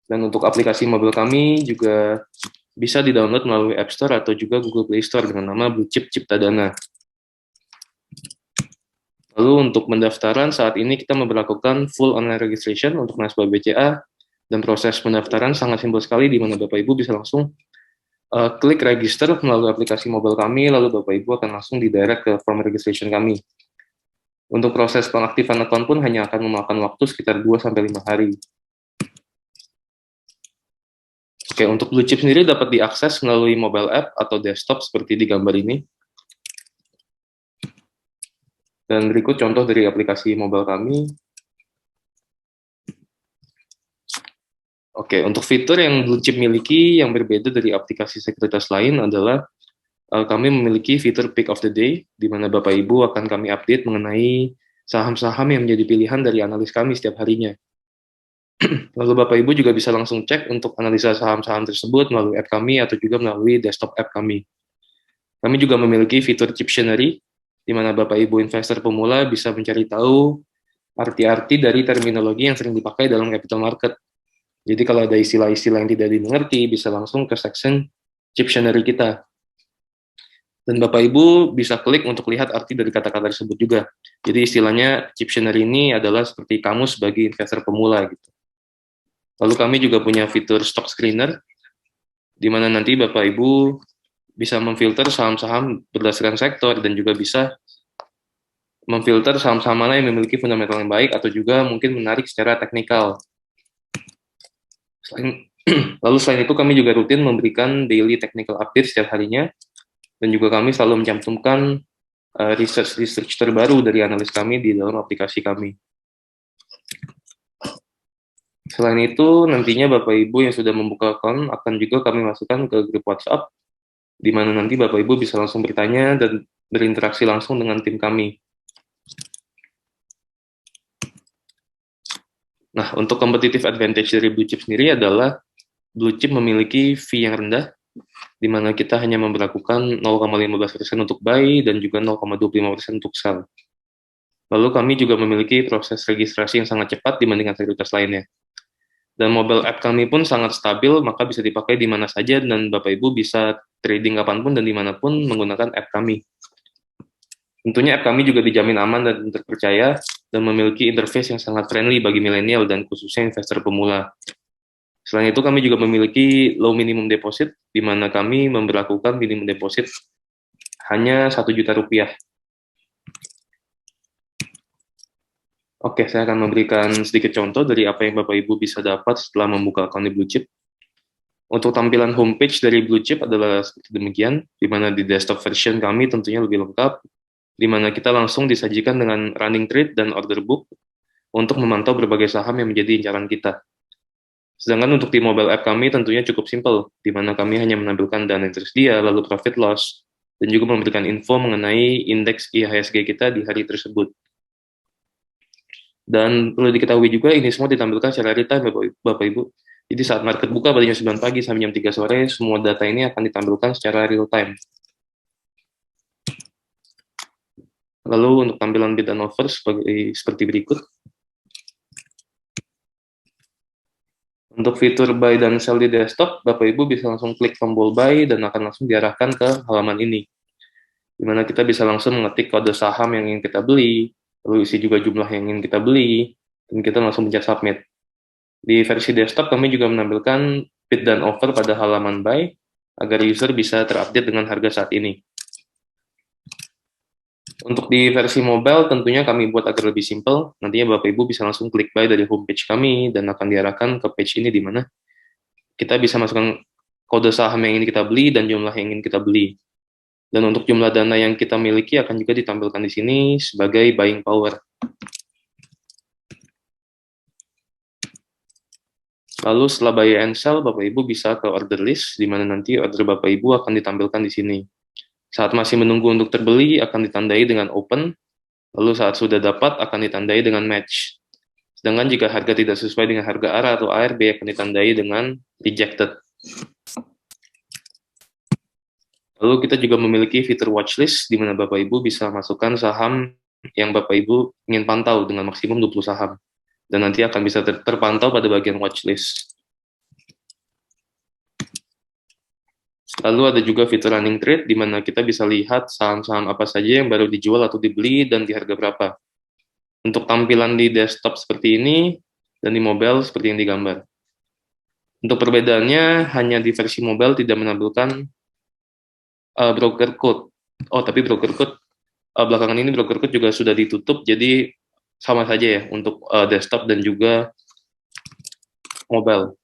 Dan untuk aplikasi mobile kami juga bisa di-download melalui App Store atau juga Google Play Store dengan nama Blue Chip Ciptadana. Lalu untuk pendaftaran, saat ini kita memperlakukan full online registration untuk nasabah BCA, dan proses pendaftaran sangat simpel sekali, di mana Bapak Ibu bisa langsung klik register melalui aplikasi mobile kami, lalu Bapak Ibu akan langsung didirect ke form registration kami. Untuk proses pengaktifan akun pun hanya akan memakan waktu sekitar 2-5 hari. Oke, untuk Blue Chip sendiri dapat diakses melalui mobile app atau desktop seperti di gambar ini. Dan berikut contoh dari aplikasi mobile kami. Oke, untuk fitur yang Blue Chip miliki yang berbeda dari aplikasi sekuritas lain adalah kami memiliki fitur Pick of the Day, di mana Bapak Ibu akan kami update mengenai saham-saham yang menjadi pilihan dari analis kami setiap harinya. Lalu Bapak Ibu juga bisa langsung cek untuk analisa saham-saham tersebut melalui app kami atau juga melalui desktop app kami. Kami juga memiliki fitur Chiptionary, di mana Bapak Ibu investor pemula bisa mencari tahu arti-arti dari terminologi yang sering dipakai dalam capital market. Jadi kalau ada istilah-istilah yang tidak dimengerti, bisa langsung ke section Chiptionary kita. Dan Bapak Ibu bisa klik untuk lihat arti dari kata-kata tersebut juga. Jadi istilahnya Chiptionary ini adalah seperti kamus bagi investor pemula gitu. Lalu kami juga punya fitur stock screener, di mana nanti Bapak Ibu bisa memfilter saham-saham berdasarkan sektor dan juga bisa memfilter saham-saham mana yang memiliki fundamental yang baik atau juga mungkin menarik secara teknikal. Lalu selain itu kami juga rutin memberikan daily technical update setiap harinya, dan juga kami selalu mencantumkan research terbaru dari analis kami di dalam aplikasi kami. Selain itu, nantinya Bapak Ibu yang sudah membuka akun akan juga kami masukkan ke grup WhatsApp, di mana nanti Bapak Ibu bisa langsung bertanya dan berinteraksi langsung dengan tim kami. Nah, untuk competitive advantage dari Blue Chip sendiri adalah Blue Chip memiliki fee yang rendah, di mana kita hanya memperlakukan 0,15% untuk buy dan juga 0,25% untuk sell. Lalu kami juga memiliki proses registrasi yang sangat cepat dibandingkan sekuritas lainnya. Dan mobile app kami pun sangat stabil, maka bisa dipakai di mana saja, dan Bapak Ibu bisa trading kapanpun dan dimanapun menggunakan app kami. Tentunya app kami juga dijamin aman dan terpercaya, dan memiliki interface yang sangat friendly bagi milenial dan khususnya investor pemula. Selain itu, kami juga memiliki low minimum deposit, di mana kami memberlakukan minimum deposit hanya Rp1 juta. Oke, saya akan memberikan sedikit contoh dari apa yang Bapak Ibu bisa dapat setelah membuka akun di Blue Chip. Untuk tampilan homepage dari Blue Chip adalah seperti demikian, di mana di desktop version kami tentunya lebih lengkap, di mana kita langsung disajikan dengan running trade dan order book untuk memantau berbagai saham yang menjadi incaran kita. Sedangkan untuk di mobile app kami tentunya cukup simpel, di mana kami hanya menampilkan dana yang tersedia, lalu profit loss, dan juga memberikan info mengenai indeks IHSG kita di hari tersebut. Dan perlu diketahui juga ini semua ditampilkan secara real time Bapak Ibu. Jadi saat market buka pada jam 9 pagi sampai jam 3 sore, semua data ini akan ditampilkan secara real time. Lalu untuk tampilan bid and offer seperti berikut. Untuk fitur buy dan sell di desktop, Bapak Ibu bisa langsung klik tombol buy dan akan langsung diarahkan ke halaman ini, di mana kita bisa langsung mengetik kode saham yang ingin kita beli, lalu isi juga jumlah yang ingin kita beli, dan kita langsung pencet submit. Di versi desktop kami juga menampilkan bid dan offer pada halaman buy, agar user bisa terupdate dengan harga saat ini. Untuk di versi mobile tentunya kami buat agar lebih simple. Nantinya Bapak Ibu bisa langsung klik buy dari homepage kami dan akan diarahkan ke page ini di mana kita bisa masukkan kode saham yang ingin kita beli dan jumlah yang ingin kita beli. Dan untuk jumlah dana yang kita miliki akan juga ditampilkan di sini sebagai buying power. Lalu setelah buy and sell, Bapak Ibu bisa ke order list, di mana nanti order Bapak Ibu akan ditampilkan di sini. Saat masih menunggu untuk terbeli, akan ditandai dengan open, lalu saat sudah dapat, akan ditandai dengan match. Sedangkan jika harga tidak sesuai dengan harga ARA atau ARB, akan ditandai dengan rejected. Lalu kita juga memiliki fitur watchlist, di mana Bapak Ibu bisa masukkan saham yang Bapak Ibu ingin pantau dengan maksimum 20 saham. Dan nanti akan bisa terpantau pada bagian watchlist. Lalu ada juga fitur running trade, di mana kita bisa lihat saham-saham apa saja yang baru dijual atau dibeli dan di harga berapa. Untuk tampilan di desktop seperti ini, dan di mobile seperti yang digambar. Untuk perbedaannya, hanya di versi mobile tidak menampilkan broker code. Oh, tapi broker code, belakangan ini broker code juga sudah ditutup, jadi sama saja ya untuk desktop dan juga mobile.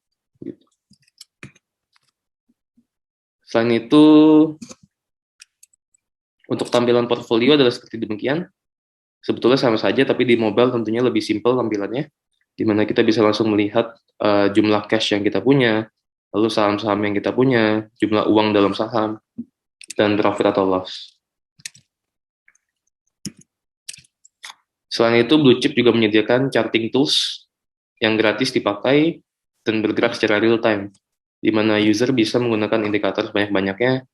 Selain itu, untuk tampilan portfolio adalah seperti demikian. Sebetulnya sama saja, tapi di mobile tentunya lebih simpel tampilannya, di mana kita bisa langsung melihat jumlah cash yang kita punya, lalu saham-saham yang kita punya, jumlah uang dalam saham, dan profit atau loss. Selain itu, Blue Chip juga menyediakan charting tools yang gratis dipakai dan bergerak secara real time, di mana user bisa menggunakan indikator sebanyak-banyaknya.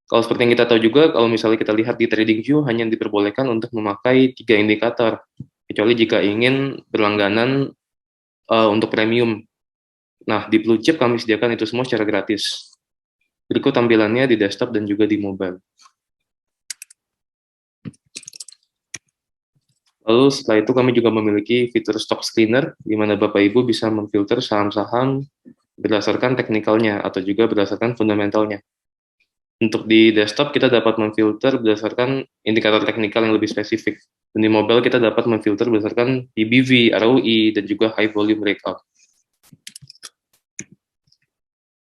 Kalau seperti yang kita tahu juga, kalau misalnya kita lihat di TradingView, hanya diperbolehkan untuk memakai 3 indikator, kecuali jika ingin berlangganan untuk premium. Nah, di Blue Chip kami sediakan itu semua secara gratis. Berikut tampilannya di desktop dan juga di mobile. Lalu setelah itu kami juga memiliki fitur stock screener, di mana Bapak Ibu bisa memfilter saham-saham berdasarkan teknikalnya atau juga berdasarkan fundamentalnya. Untuk di desktop kita dapat memfilter berdasarkan indikator teknikal yang lebih spesifik. Dan di mobile kita dapat memfilter berdasarkan PBV, ROE, dan juga high volume breakout.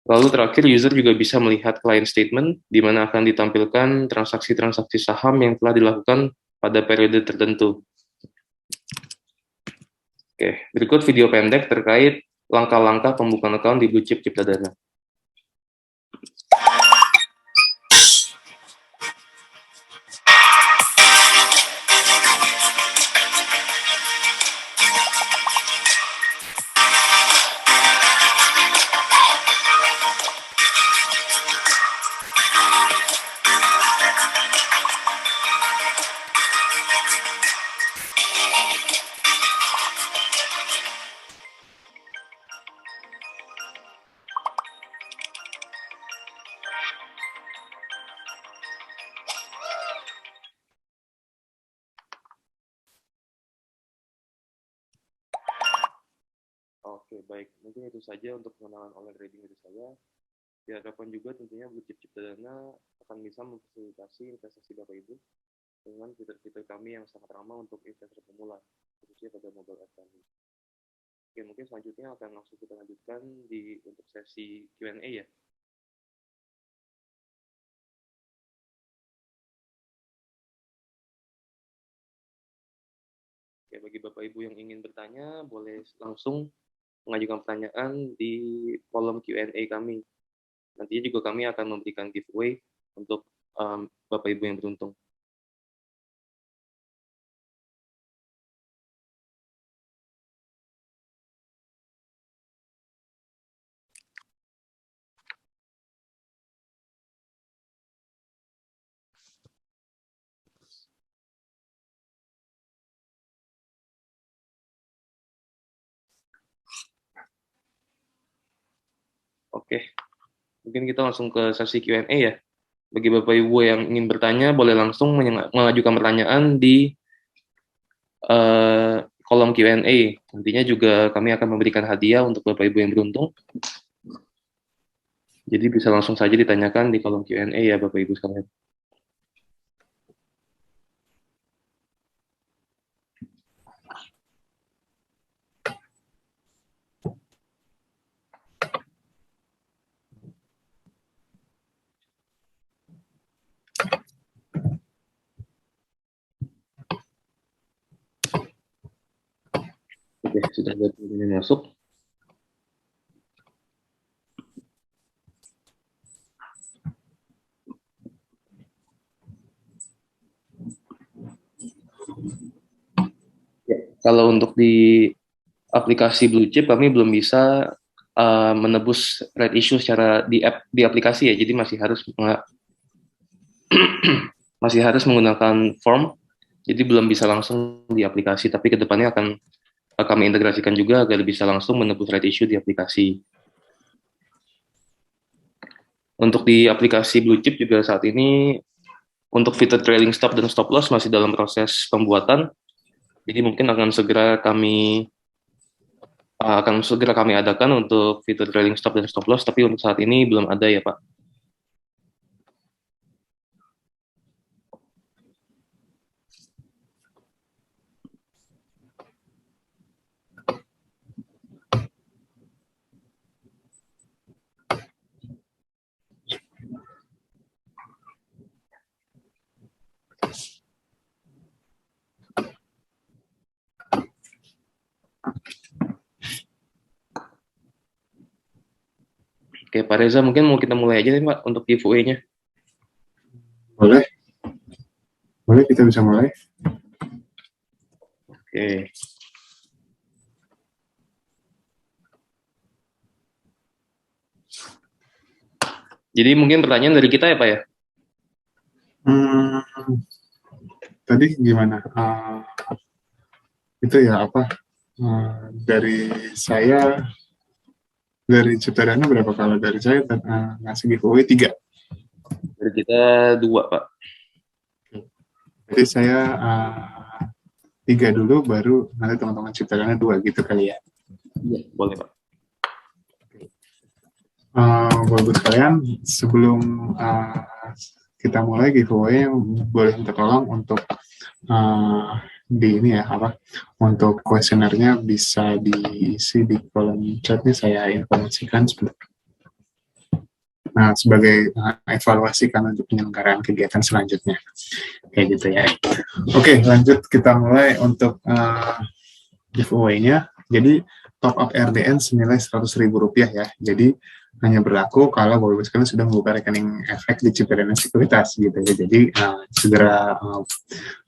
Lalu terakhir, user juga bisa melihat client statement, di mana akan ditampilkan transaksi-transaksi saham yang telah dilakukan pada periode tertentu. Oke, berikut video pendek terkait langkah-langkah pembukaan account di Blue Chip Ciptadana. Oke, baik. Mungkin itu saja untuk pengenalan online trading dari saya. Diharapkan juga tentunya Blue Chip Ciptadana akan bisa memfasilitasi investasi Bapak Ibu dengan fitur-fitur kami yang sangat ramah untuk investor pemula, khususnya pada mobile app kami. Oke, mungkin selanjutnya akan langsung kita lanjutkan untuk sesi Q&A ya. Oke, bagi Bapak Ibu yang ingin bertanya, boleh langsung mengajukan pertanyaan di kolom Q&A kami. Nantinya juga kami akan memberikan giveaway untuk Bapak Ibu yang beruntung. Oke, mungkin kita langsung ke sesi Q&A ya. Bagi Bapak Ibu yang ingin bertanya, boleh langsung mengajukan pertanyaan di kolom Q&A. Nantinya juga kami akan memberikan hadiah untuk Bapak Ibu yang beruntung. Jadi bisa langsung saja ditanyakan di kolom Q&A ya Bapak Ibu sekalian. Oke, sudah ada pertanyaan masuk. Ya, kalau untuk di aplikasi Blue Chip kami belum bisa menebus red issue secara di aplikasi ya, jadi masih harus menggunakan form, jadi belum bisa langsung di aplikasi, tapi kedepannya akan kami integrasikan juga agar bisa langsung menebus red issue di aplikasi. Untuk di aplikasi Blue Chip juga saat ini untuk fitur trailing stop dan stop loss masih dalam proses pembuatan, jadi mungkin akan segera kami adakan untuk fitur trailing stop dan stop loss, tapi untuk saat ini belum ada ya Pak. Oke, Pak Reza, mungkin mau kita mulai aja nih Pak untuk giveaway-nya. Boleh. Boleh, kita bisa mulai. Oke. Jadi mungkin pertanyaan dari kita ya Pak ya? Tadi gimana? Itu ya apa? Dari saya, dari Ciptadana berapa? Kalau dari saya ngasih giveaway 3. Dari kita 2 Pak. Jadi saya 3 dulu, baru nanti teman-teman Ciptadana 2 gitu kali ya. Iya, boleh Pak. Bagus kalian, sebelum kita mulai giveaway, boleh minta tolong untuk di ini ya untuk kuesionernya bisa diisi di kolom chat nih, saya informasikan sebentar. Nah, sebagai evaluasi kan untuk penyelenggaraan kegiatan selanjutnya, kayak gitu ya. Oke, lanjut, kita mulai untuk giveaway-nya. Jadi top up RDN senilai Rp100.000 ya. Jadi hanya berlaku kalau Bapak Ibu sekalian sudah membuka rekening efek di Ciptadana Sekuritas gitu ya. Jadi segera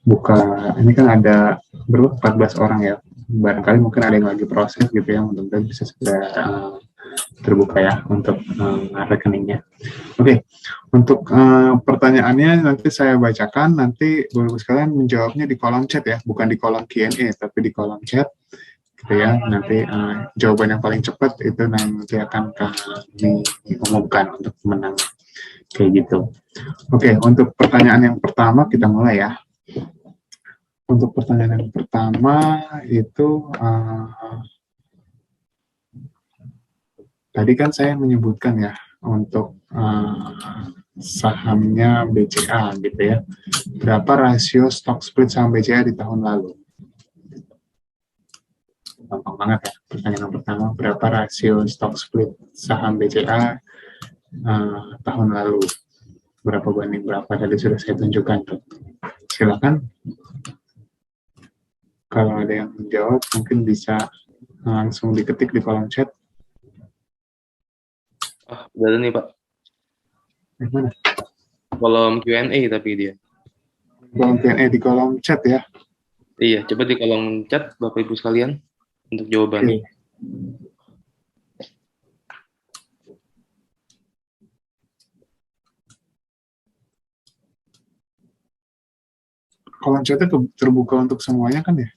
buka. Ini kan ada 14 orang ya. Barangkali mungkin ada yang lagi proses gitu ya. Mudah-mudahan bisa segera terbuka ya untuk rekeningnya. Oke, untuk pertanyaannya nanti saya bacakan. Nanti Bapak Ibu sekalian menjawabnya di kolom chat ya, bukan di kolom Q&A, tapi di kolom chat. Gitu ya, nanti jawaban yang paling cepat itu nanti akan kami umumkan untuk pemenang, kayak gitu. Oke, untuk pertanyaan yang pertama kita mulai ya. Untuk pertanyaan yang pertama itu tadi kan saya menyebutkan ya untuk sahamnya BCA gitu ya. Berapa rasio stock split saham BCA di tahun lalu? Gampang banget ya. Pertanyaan yang pertama, berapa rasio stock split saham BCA tahun lalu? Berapa banding berapa? Tadi sudah saya tunjukkan tuh. Silakan. Kalau ada yang menjawab mungkin bisa Langsung diketik di kolom chat. Udah ada nih Pak. Gimana? Kolom Q&A tapi dia. Kolom Q&A di kolom chat ya. Iya, coba di kolom chat Bapak Ibu sekalian untuk jawabannya. Oke. Kolom chatnya terbuka untuk semuanya kan ya?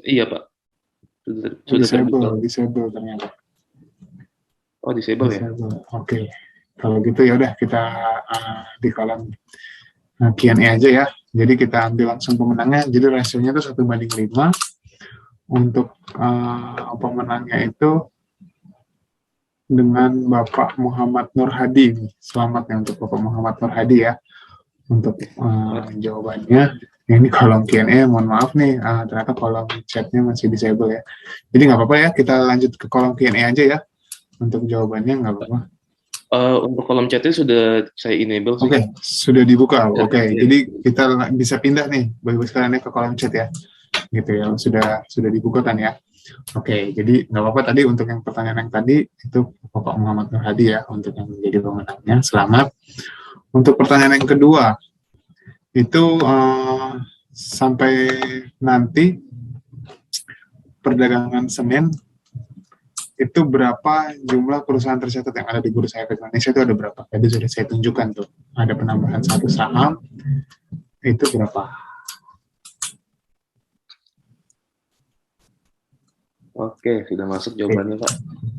Iya Pak. Sudah terbuka. Disable ternyata. Oh, disable ya? Oke. Kalau gitu ya udah kita di kolom Q&A aja ya. Jadi kita ambil langsung pemenangnya. Jadi rasionya itu 1:5. Untuk pemenangnya itu dengan Bapak Muhammad Nur Hadi. Selamat ya untuk Bapak Muhammad Nur Hadi ya. Untuk jawabannya. Ini kolom Q&A, mohon maaf nih, ternyata kolom chatnya masih disable ya. Jadi nggak apa-apa ya, kita lanjut ke kolom Q&A aja ya. Untuk jawabannya nggak apa-apa. Untuk kolom chatnya sudah saya enable sih. Oke, sudah dibuka. Oke, jadi kita bisa pindah nih, Bapak-Ibu sekalian ke kolom chat ya. Gitu ya, sudah dibuka kan ya. Oke, jadi nggak apa-apa tadi untuk yang pertanyaan yang tadi itu Bapak Muhammad Nur Hadi ya untuk yang menjadi pemenangnya. Selamat. Untuk pertanyaan yang kedua, itu sampai nanti perdagangan Senin itu berapa jumlah perusahaan tercatat yang ada di Bursa Efek Indonesia itu ada berapa? Tadi sudah saya tunjukkan tuh, ada penambahan 1 saham, itu berapa? Oke, sudah masuk jawabannya Pak.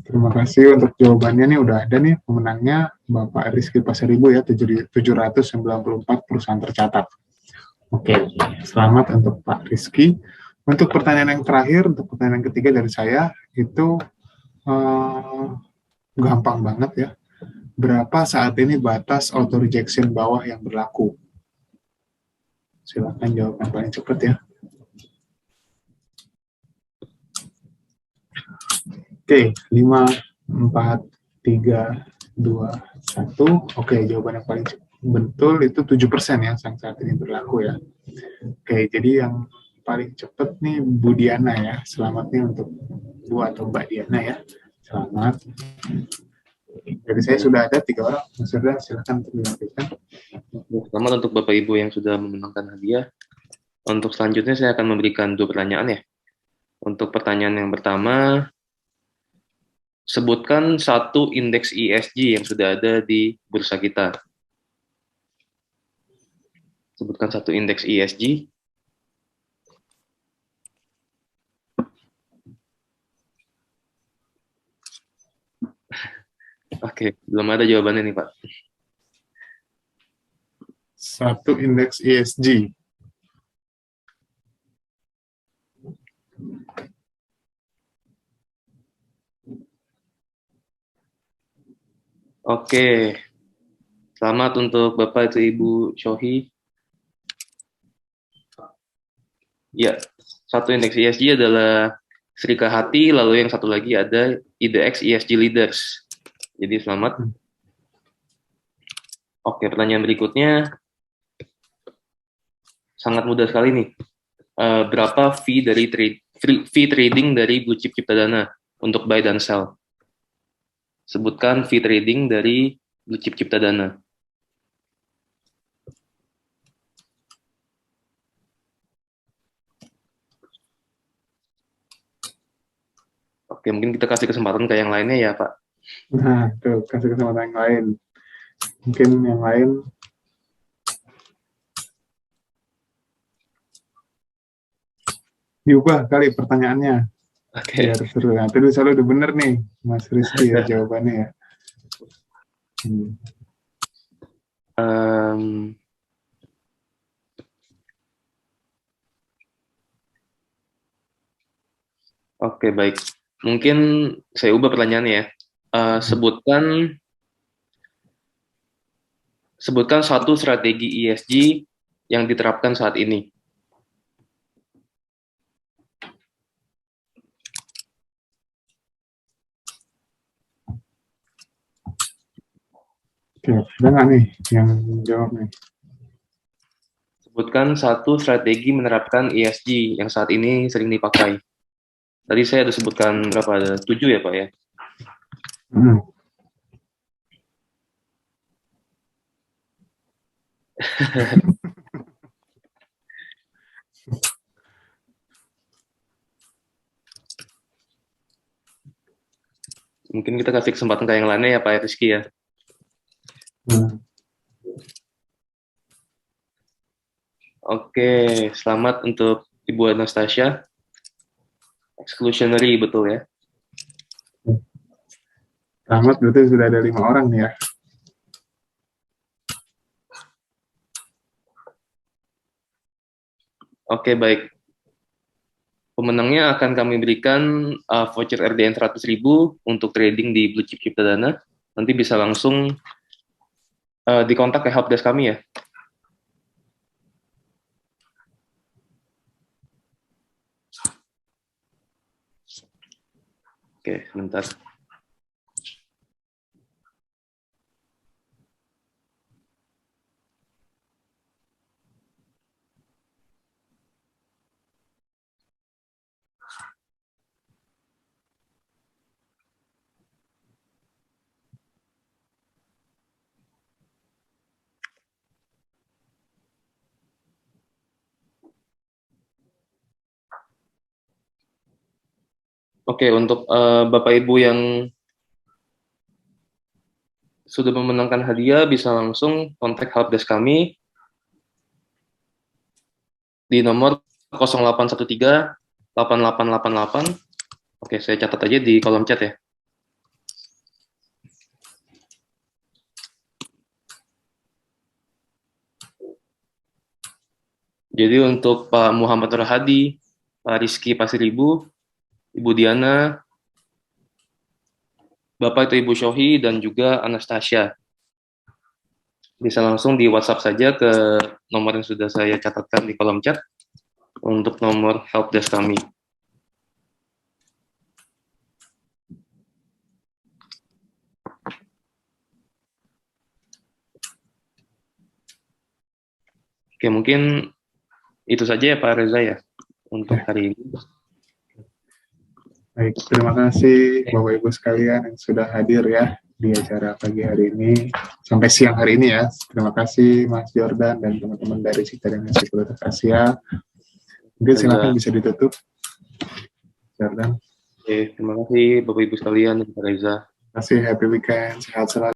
Terima kasih untuk jawabannya nih, udah ada nih pemenangnya Bapak Rizky Pasaribu ya, 794 perusahaan tercatat. Oke, selamat untuk Pak Rizky. Untuk pertanyaan yang terakhir, untuk pertanyaan yang ketiga dari saya, itu gampang banget ya. Berapa saat ini batas auto rejection bawah yang berlaku? Silakan jawab yang paling cepat ya. Oke, 5, 4, 3, 2, 1. Oke, jawaban yang paling betul itu 7% ya, yang saat ini berlaku ya. Oke, jadi yang paling cepat nih Bu Diana ya. Selamat nih untuk Bu atau Mbak Diana ya. Selamat. Jadi saya sudah ada 3 orang. Mas Firda, silakan untuk dilanjutkan. Selamat untuk Bapak Ibu yang sudah memenangkan hadiah. Untuk selanjutnya saya akan memberikan 2 pertanyaan ya. Untuk pertanyaan yang pertama, sebutkan 1 indeks ESG yang sudah ada di bursa kita. Sebutkan 1 indeks ESG. Oke, belum ada jawabannya nih Pak. 1 indeks ESG. Oke, selamat untuk Bapak itu Ibu Shohi. Ya, 1 indeks ESG adalah Sri Kahati, lalu yang satu lagi ada IDX ESG Leaders. Jadi selamat. Oke, pertanyaan berikutnya sangat mudah sekali nih. Berapa fee trading dari Blue Chip Ciptadana untuk buy dan sell? Sebutkan fee trading dari Blue Chip Ciptadana. Oke, mungkin kita kasih kesempatan ke yang lainnya ya, Pak. Nah, tuh, kasih kesempatan yang lain. Mungkin yang lain. Diubah kali pertanyaannya. Oke. Biar seru. Nah, tadi selalu udah bener nih, Mas Rizky ya jawabannya ya. Oke, baik. Mungkin saya ubah pertanyaannya ya. Sebutkan 1 strategi ESG yang diterapkan saat ini. Oke, ada nggak nih yang jawab nih? Sebutkan 1 strategi menerapkan ESG yang saat ini sering dipakai. Tadi saya ada sebutkan berapa, ada 7 ya Pak ya? Hmm. Mungkin kita kasih kesempatan ke yang lainnya ya Pak Rizky ya. Hmm. Oke, selamat untuk Ibu Anastasia. Exclusionary betul ya? Selamat, berarti sudah ada 5 orang nih ya. Oke, baik. Pemenangnya akan kami berikan voucher RDN 100.000 untuk trading di Blue Chip Ciptadana. Nanti bisa langsung dikontak ke helpdesk kami ya. Oke, sebentar. Oke, untuk Bapak Ibu yang sudah memenangkan hadiah bisa langsung kontak helpdesk kami di nomor 0813 8888. Oke, saya catat aja di kolom chat ya. Jadi untuk Pak Muhammad Rohadi, Pak Rizky Pasiribu, Ibu Diana, Bapak atau Ibu Shohi, dan juga Anastasia. Bisa langsung di WhatsApp saja ke nomor yang sudah saya catatkan di kolom chat untuk nomor helpdesk kami. Oke, mungkin itu saja ya Pak Reza ya untuk hari ini. Baik, terima kasih Bapak Ibu sekalian yang sudah hadir ya di acara pagi hari ini sampai siang hari ini ya. Terima kasih Mas Jordan dan teman-teman dari Citadina Sekuritas Asia. Mungkin silakan bisa ditutup, Jordan. Oke, terima kasih Bapak Ibu sekalian dan Pak Reza. Terima kasih, happy weekend, sehat selalu.